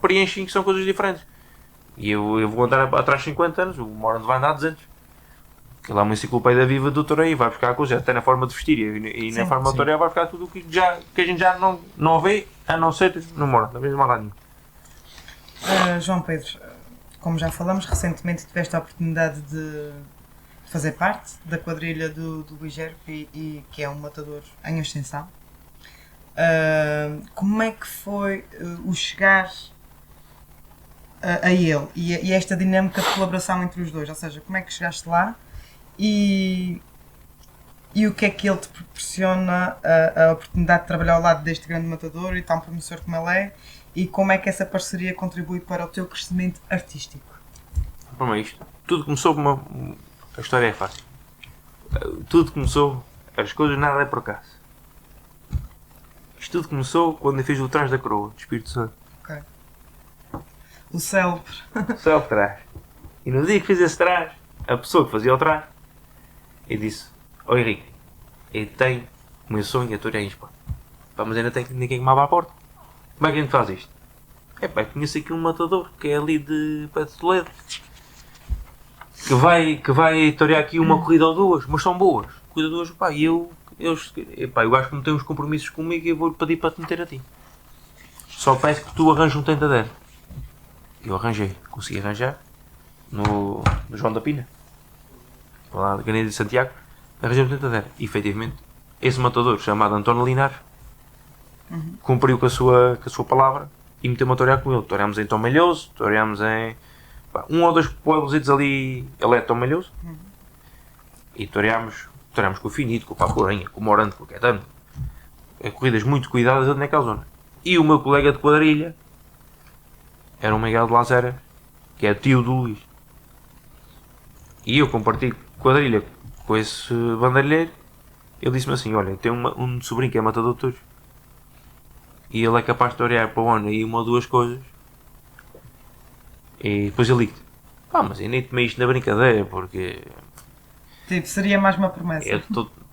preenchem, que são coisas diferentes. E eu vou andar atrás de 50 anos, o Morante vai andar a 200. Aquilo é uma enciclopédia viva do toureiro, vai buscar coisas, até na forma de vestir e na forma de toureiro vai buscar tudo o que a gente já não vê, a não ser no Morante, não vejo mais nada nenhum. João Pedro, como já falamos, recentemente tiveste a oportunidade de fazer parte da quadrilha do Luís Gerp e que é um matador em ascensão. Como é que foi o chegar a ele e esta dinâmica de colaboração entre os dois? Ou seja, como é que chegaste lá e o que é que ele te proporciona a oportunidade de trabalhar ao lado deste grande matador e tão promissor como ele é, e como é que essa parceria contribui para o teu crescimento artístico? Para isto, tudo começou com a história é fácil. Tudo começou, as coisas nada é por acaso. Isto tudo começou quando eu fiz o Trás da Coroa, de Espírito Santo. Ok. O célebre. O célebre trás. E no dia que fiz esse trás, a pessoa que fazia o trás, eu disse: "Ó Henrique, eu tenho o meu sonho é torear em Espanha. Mas ainda tem ninguém que me abra a porta. Como é que a gente faz isto?" Conheço aqui um matador que é ali de Pé de Toledo, que vai torear aqui uma corrida ou duas, mas são boas. Corrida duas, e eu acho que não tem uns compromissos comigo e eu vou-lhe pedir para te meter a ti. Só peço que tu arranjes um tentadeiro. Eu arranjei, consegui arranjar no João da Pina, lá na Caneta de Santiago, arranjei um tentadeiro. E efetivamente, esse matador chamado António Linares cumpriu com a sua palavra e meteu-me a torear com ele. Toreámos em Tomelhoso, toreámos em um ou dois pueblos ali, ele é Tomelhoso, e toreámos com o Finito, com o Papo Aranha, com o Morante, com o Caetano. Corridas muito cuidadas ali naquela zona. E o meu colega de quadrilha era o Miguel de Lazera, que é tio do Luís. E eu compartilho quadrilha com esse bandalheiro. Ele disse-me assim: "Olha, tem um sobrinho que é matador de touros e ele é capaz de torear para o ano aí uma ou duas coisas." E depois ele liga: "Mas eu nem tomei isto na brincadeira, porque Tipo, seria mais uma promessa."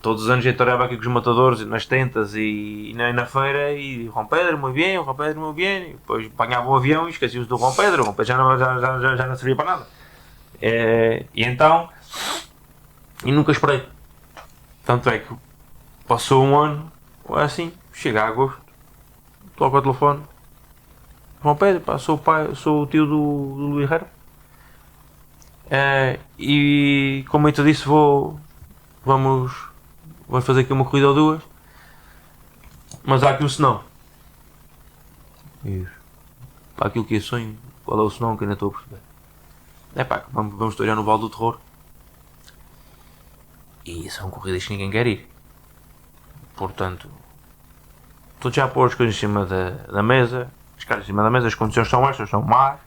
Todos os anos eu toreava aqui com os matadores nas tentas e na feira, e João Pedro, muito bem, João Pedro, muito bem. E depois apanhava o avião e esquecia-se do João Pedro. O João Pedro já não servia para nada. E então, e nunca esperei. Tanto é que passou um ano, assim, chega a agosto, toco ao telefone: "João Pedro, sou o tio do Luís Herrera. E como eu te disse, vamos fazer aqui uma corrida ou duas, mas há aqui um senão." Para aquilo que é sonho, qual é o senão que ainda estou a perceber? Vamos torear no Vale do Terror. E são corridas que ninguém quer ir. Portanto, estou já a pôr as coisas em cima da mesa, as caras em cima da mesa, as condições são estas, são más.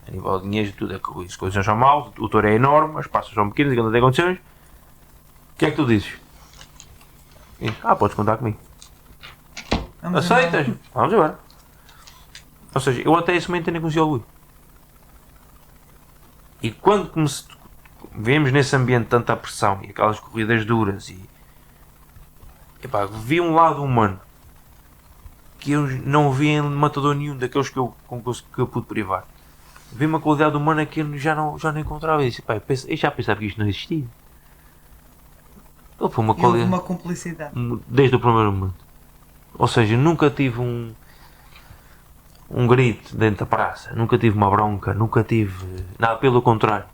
A nível de dinheiro, tudo é que as condições são maus, o touro é enorme, as passas são pequenas e não tem condições. O que é que tu dizes? Podes contar comigo. Aceitas? Vamos agora. Ou seja, eu até esse momento ainda conheci o Luís. E quando vemos nesse ambiente tanta pressão e aquelas corridas duras e epá, vi um lado humano que eu não vi em matador nenhum daqueles que eu pude privar. Vi uma qualidade humana que eu já não encontrava. E disse, pá, eu já pensava que isto não existia. Ele foi uma E houve qualidade uma cumplicidade. desde o primeiro momento. Ou seja, nunca tive um grito dentro da praça, nunca tive uma bronca, nunca tive nada, pelo contrário.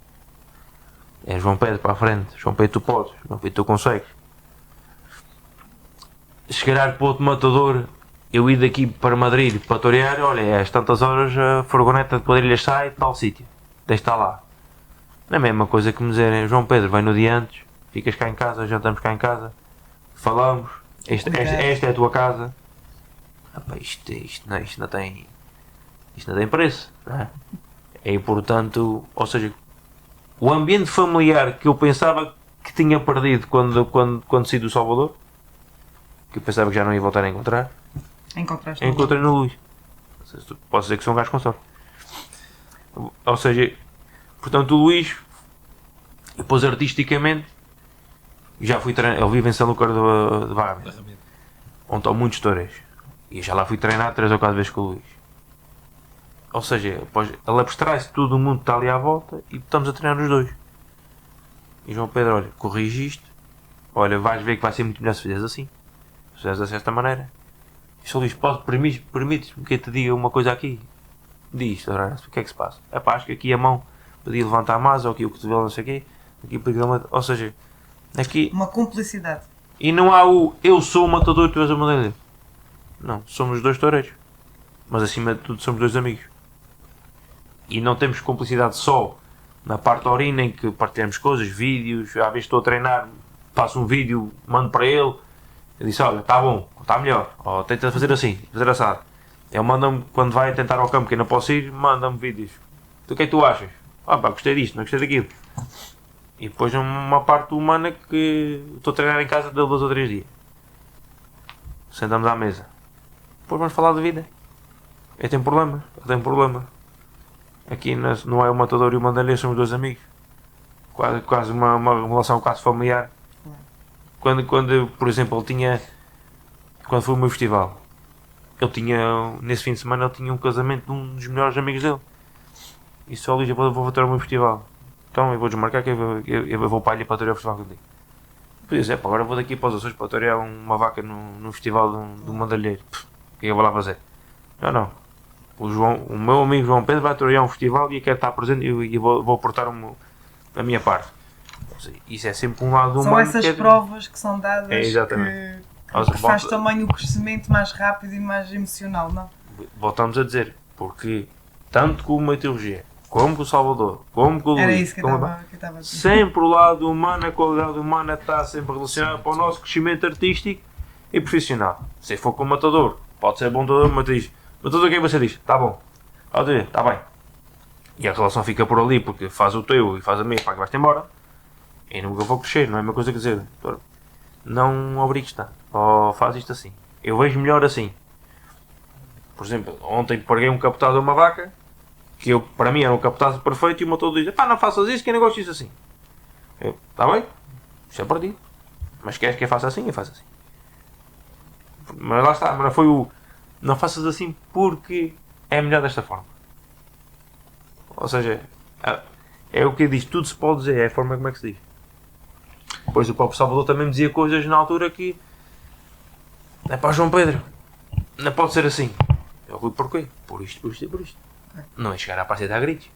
É João Pedro para a frente, João Pedro tu podes, João Pedro tu consegues. Chegar para outro matador, eu ir daqui para Madrid para torear, olha, às tantas horas a furgoneta de quadrilhas sai de tal sítio, deixa estar lá. Não é a mesma coisa que me dizerem, João Pedro, vem no dia antes, ficas cá em casa, jantamos cá em casa, falamos, esta é a tua casa. Epá, isto não tem preço, não é? E portanto, ou seja, o ambiente familiar que eu pensava que tinha perdido quando saí do Salvador, que eu pensava que já não ia voltar a encontrar, encontrei no Luís. Posso dizer que sou um gajo com sorte. Ou seja, portanto, o Luís, depois artisticamente, já fui treinar. Ele vive em São Lucas de Barrameda, onde estão muitos toureiros. E já lá fui treinar 3 ou 4 vezes com o Luís. Ou seja, depois ele abstrai-se, todo o mundo está ali à volta e estamos a treinar os dois. E João Pedro, olha, corrige isto. Olha, vais ver que vai ser muito melhor se fizeres assim. Se fizeres desta maneira. E Sr. Luís, permites-me que eu te diga uma coisa aqui? Diz, o que é que se passa? É pá, acho que aqui a mão podia levantar mais, ou aqui o cotovelo, não sei o quê. Aqui podia levantar, ou seja, aqui... Uma cumplicidade. E não há o eu sou o matador e tu és o matador. Não, somos dois toureiros. Mas acima de tudo somos dois amigos. E não temos cumplicidade só na parte da urina em que partilhamos coisas, vídeos. Às vezes estou a treinar, faço um vídeo, mando para ele. Eu disse, olha, está bom, está melhor. Ou tenta fazer assim, fazer assado. Ele manda-me, quando vai tentar ao campo que eu não posso ir, manda-me vídeos. Tu, o que é que tu achas? Ah pá, gostei disto, não gostei daquilo. E depois uma parte humana que estou a treinar em casa dele 2 ou 3 dias. Sentamos à mesa. Depois vamos falar de vida. Eu tenho problemas, ele tem problemas. Aqui não é o matador e o mandalheiro, somos 2 amigos. Quase uma relação quase familiar. Quando por exemplo, ele tinha... Quando foi o meu festival, ele tinha... Nesse fim de semana ele tinha um casamento de um dos melhores amigos dele. E só Luís, eu vou voltar ao meu festival. Então eu vou desmarcar que eu vou para a ilha para torear o festival contigo. Podia dizer, agora vou daqui para os Açores para torear uma vaca no festival do mandalheiro. O que eu vou lá fazer? Não. O meu amigo João Pedro vai torear um festival e eu quero estar presente e vou aportar a minha parte. Seja, isso é sempre um lado humano. São essas provas que são dadas que faz volta, também o crescimento mais rápido e mais emocional, não? Voltamos a dizer, porque tanto com uma teologia, como com o Salvador, como com o Luís, era isso que eu estava a dizer. sempre o lado humano, a qualidade humana está sempre relacionada para o nosso crescimento artístico e profissional. Se for com o matador, pode ser bom matador, mas diz, matador, o que é que você diz? Está bom, está bem. E a relação fica por ali, porque faz o teu e faz a minha, para que vais-te embora. E nunca vou crescer, não é a mesma coisa que dizer, não obrigues tanto, ou faz isto assim. Eu vejo melhor assim. Por exemplo, ontem paguei um capotado a uma vaca, que para mim era um capotado perfeito, e o matador diz, pá, não faças isso, que eu não gosto disso assim. Está bem, isso é para ti. Mas queres que eu faça assim? Eu faço assim. Mas lá está, mas não foi não faças assim porque é melhor desta forma. Ou seja, é o que diz, tudo se pode dizer, é a forma como é que se diz. Depois o próprio Salvador também me dizia coisas na altura que é para João Pedro, não pode ser assim. Eu fui porquê? Por isto. Não é chegar à praça e dar gritos.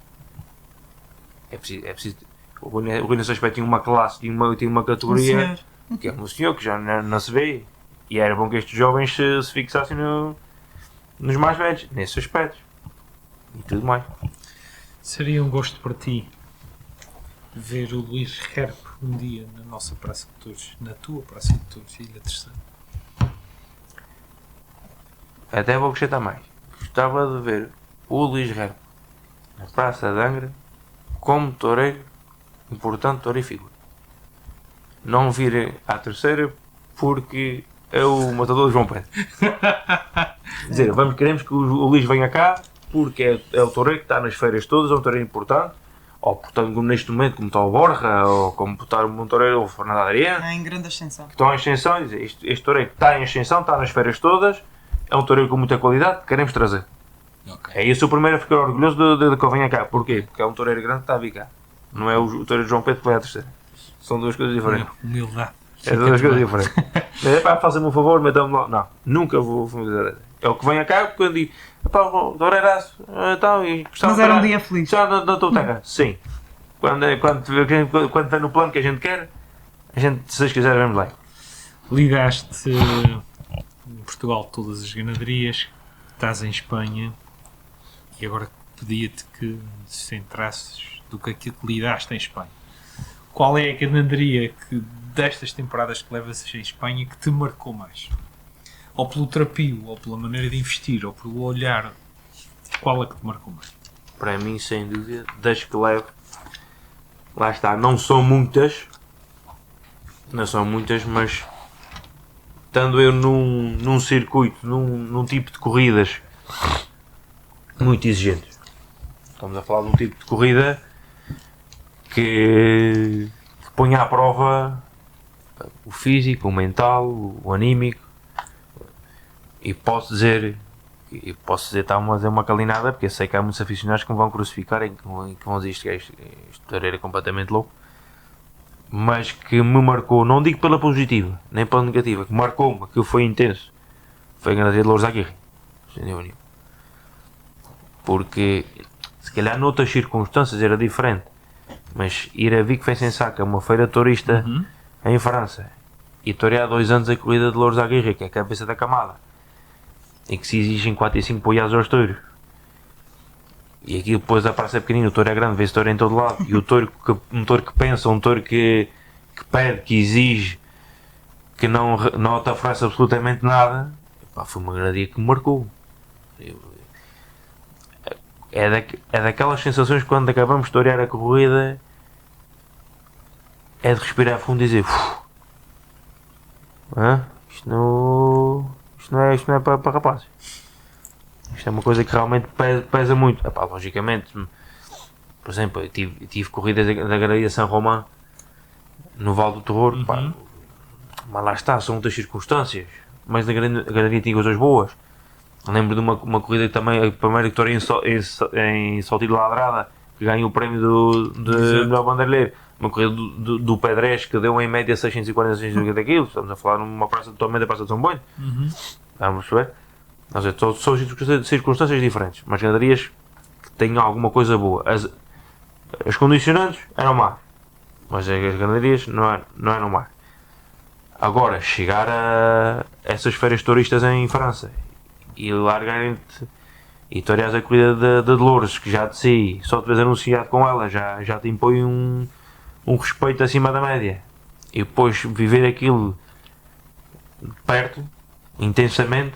É preciso. O Rui nesse aspecto tinha uma classe, tinha uma categoria, que é um senhor que já não se vê. E era bom que estes jovens se fixassem nos mais velhos, nesses aspectos. E tudo mais. Seria um gosto para ti ver o Luís Herp um dia na nossa Praça de Touros, na tua Praça de Touros, Ilha Terceira. Até vou acrescentar mais. Gostava de ver o Luís Herp na Praça de Angra como toureiro, importante toureiro e figura. Não vir à Terceira porque é o matador de João Pedro. Queremos que o Luís venha cá porque é o toureiro que está nas feiras todas, é um toureiro importante, ou portanto, como neste momento, como está o Borja, ou como está o Montoreiro ou o Fernando Adriano, Em grande ascensão. que estão em ascensão, e dizem, este toureiro está em ascensão, está nas férias todas, é um toureiro com muita qualidade, queremos trazer. Ok. É isso o primeiro a ficar orgulhoso de que eu venha cá. Porquê? Porque é um toureiro grande que está a vir cá. Não é o toureiro de João Pedro que vai à terceira. São duas coisas diferentes. Humildade. É duas coisas diferentes. É pá, faça-me um favor, metam-me lá. Não, nunca vou fazer. É o que venha cá, porque eu digo, pá, toureiraço, então, e Mas era um dia feliz. já na tua terra. Sim. Quando está no plano que a gente quer, a gente, se vocês quiserem, vamos lá. Lidaste em Portugal todas as ganaderias, estás em Espanha e agora pedia-te que se centrasses do que aquilo que lidaste em Espanha. Qual é a ganaderia que destas temporadas que levas em Espanha que te marcou mais? Ou pelo trapio, ou pela maneira de investir, ou pelo olhar, qual é que te marcou mais? Para mim, sem dúvida, das que levo, lá está, não são muitas, mas estando eu num circuito, num tipo de corridas muito exigentes. Estamos a falar de um tipo de corrida que põe à prova o físico, o mental, o anímico, e posso dizer, está-me a fazer uma calinada, porque eu sei que há muitos aficionados que me vão crucificar e que vão dizer isto é completamente louco, mas que me marcou, não digo pela positiva, nem pela negativa, que marcou-me, que foi intenso, foi a ganaderia de Louros da Aguirre, sem dúvida nenhuma. Porque, se calhar noutras circunstâncias era diferente, mas ir a Vic Fezensaca, uma feira tourista em França, e torear há 2 anos a corrida de Louros da Aguirre, que é a cabeça da camada, e que se exigem 4 e 5 poiados aos touros. E aqui depois a praça é pequenina, o touro é grande, vê-se touro em todo lado. E um touro que pensa, um touro que pede, que exige, que não te oferece absolutamente nada, pá, foi uma ganaderia que me marcou. É daquelas sensações que quando acabamos de torear a corrida, é de respirar fundo e dizer, isto não é para rapazes. Isto é uma coisa que realmente pesa muito. Epá, logicamente, por exemplo, eu tive corridas da ganaderia São Romão no Vale do Terror, pá, mas lá está, são muitas circunstâncias. Mas a ganaderia tinha coisas boas. Lembro de uma corrida que também, a primeira vitória em Saltilho Ladrada, que ganhou o prémio de melhor bandeirleiro. Uma corrida do Pedrés que deu em média 640 650 kg. Estamos a falar numa praça totalmente da Praça de São Boi. Vamos ver. São circunstâncias diferentes, mas ganaderias que tenham alguma coisa boa. As condicionantes eram más, mas as ganaderias não eram más. Agora, chegar a essas feiras turistas em França e largarem-te e toreares a corrida de Louros, que já de si, só te vês anunciado com ela, já te impõe um respeito acima da média. E depois viver aquilo de perto, intensamente,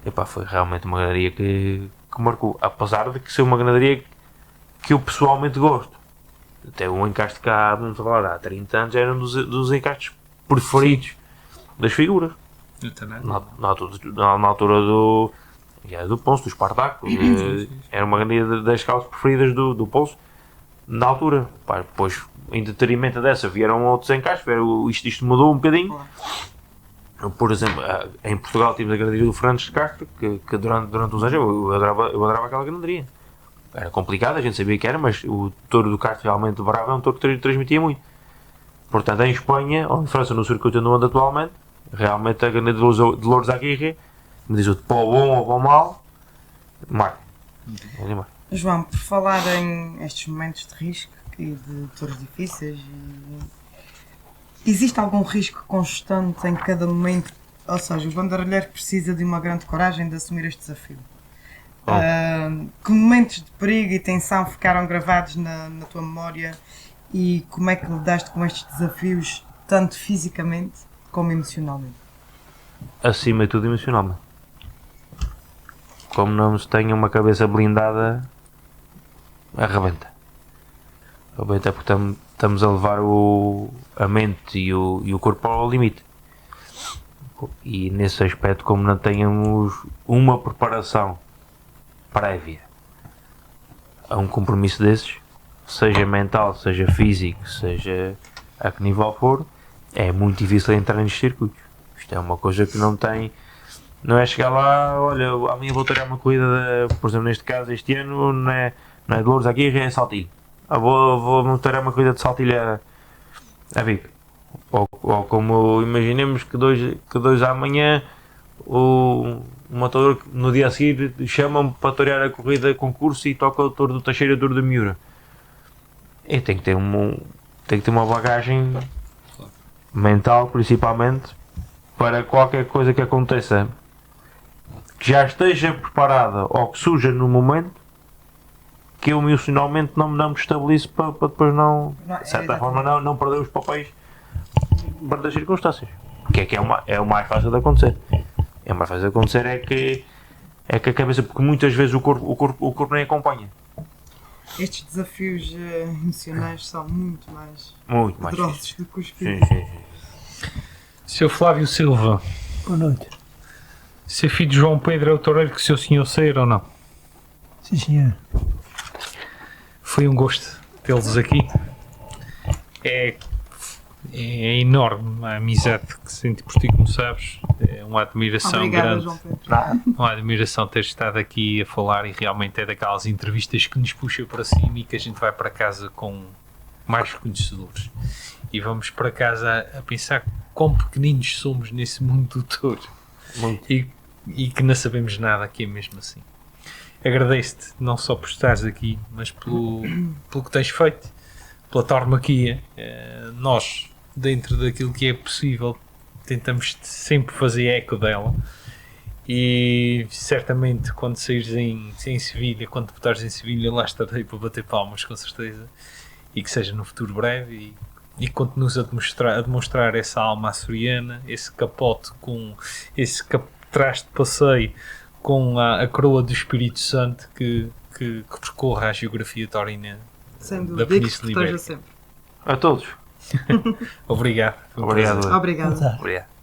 epá, foi realmente uma ganaderia que marcou, apesar de que ser uma ganaderia que eu pessoalmente gosto. Até o encaixe que vamos falar, há 30 anos era um dos encaixes preferidos das figuras. Na altura do Ponço, do Espartaco, era uma ganaderia das causas preferidas do Ponço na altura. Pá, depois, em detrimento dessa, vieram outros encaixes, isto mudou um bocadinho. Por exemplo, em Portugal tivemos a ganaderia do Fernandes de Castro, que durante uns anos eu adorava aquela ganaderia. Era complicado, a gente sabia que era, mas o touro do Castro realmente bravo é um touro que transmitia muito. Portanto, em Espanha, ou em França, no circuito onde ando atualmente, realmente a ganaderia de Louros da Aguirre, me diz o para o bom ou para o mal, marca. João, por falar em estes momentos de risco e de touros difíceis, existe algum risco constante em cada momento? Ou seja, o bandeirolheiro precisa de uma grande coragem de assumir este desafio. Que momentos de perigo e tensão ficaram gravados na tua memória e como é que lidaste com estes desafios, tanto fisicamente como emocionalmente? Acima de tudo, emocionalmente. Como não se tenha uma cabeça blindada, arrebenta. Arrebenta porque estamos a levar a mente e o corpo ao limite. E nesse aspecto, como não tenhamos uma preparação prévia a um compromisso desses, seja mental, seja físico, seja a que nível for, é muito difícil entrar nestes circuitos. Isto é uma coisa que não tem. Não é chegar lá, olha, amanhã vou ter uma corrida, por exemplo, neste caso, este ano, não é de Louros aqui, é Saltilho. Vou ter uma corrida de Saltilho a Vigo. Ou como imaginemos que dois amanhã o motor no dia a seguir chama-me para torear a corrida concurso e toca o Touro do Teixeira e o Touro da Miura. E tem que ter uma bagagem mental, principalmente, para qualquer coisa que aconteça que já esteja preparada ou que surja no momento, que eu emocionalmente não me estabilizo para depois de certa forma não perder os papéis das circunstâncias, que é o mais fácil de acontecer. É o mais fácil de acontecer é que a cabeça, porque muitas vezes o corpo nem acompanha. Estes desafios emocionais são muito mais poderosos do que os físicos. Sim. Seu Flávio Silva, Boa noite. seu filho de João Pedro é o toureiro que o seu senhor sair ou não? Sim, senhor. Foi um gosto tê-los aqui. É enorme a amizade que sinto por ti, como sabes. É uma admiração Obrigada, grande. João Pedro. Uma admiração ter estado aqui a falar, e realmente é daquelas entrevistas que nos puxa para cima e que a gente vai para casa com mais conhecedores. E vamos para casa a pensar quão pequeninos somos nesse mundo do touro. E que não sabemos nada, que é mesmo assim. Agradeço-te não só por estares aqui, mas pelo que tens feito, pela tauromaquia. Nós, dentro daquilo que é possível, tentamos sempre fazer eco dela, e certamente quando saíres em Sevilha, quando debutares em Sevilha, lá estarei para bater palmas, com certeza, e que seja no futuro breve, e continues a demonstrar essa alma açoriana, esse capote com esse traje de passeio com a coroa do Espírito Santo que percorra a geografia taurina da Península Ibérica. Sempre. A todos. Obrigado. Obrigado. Obrigado. Obrigado.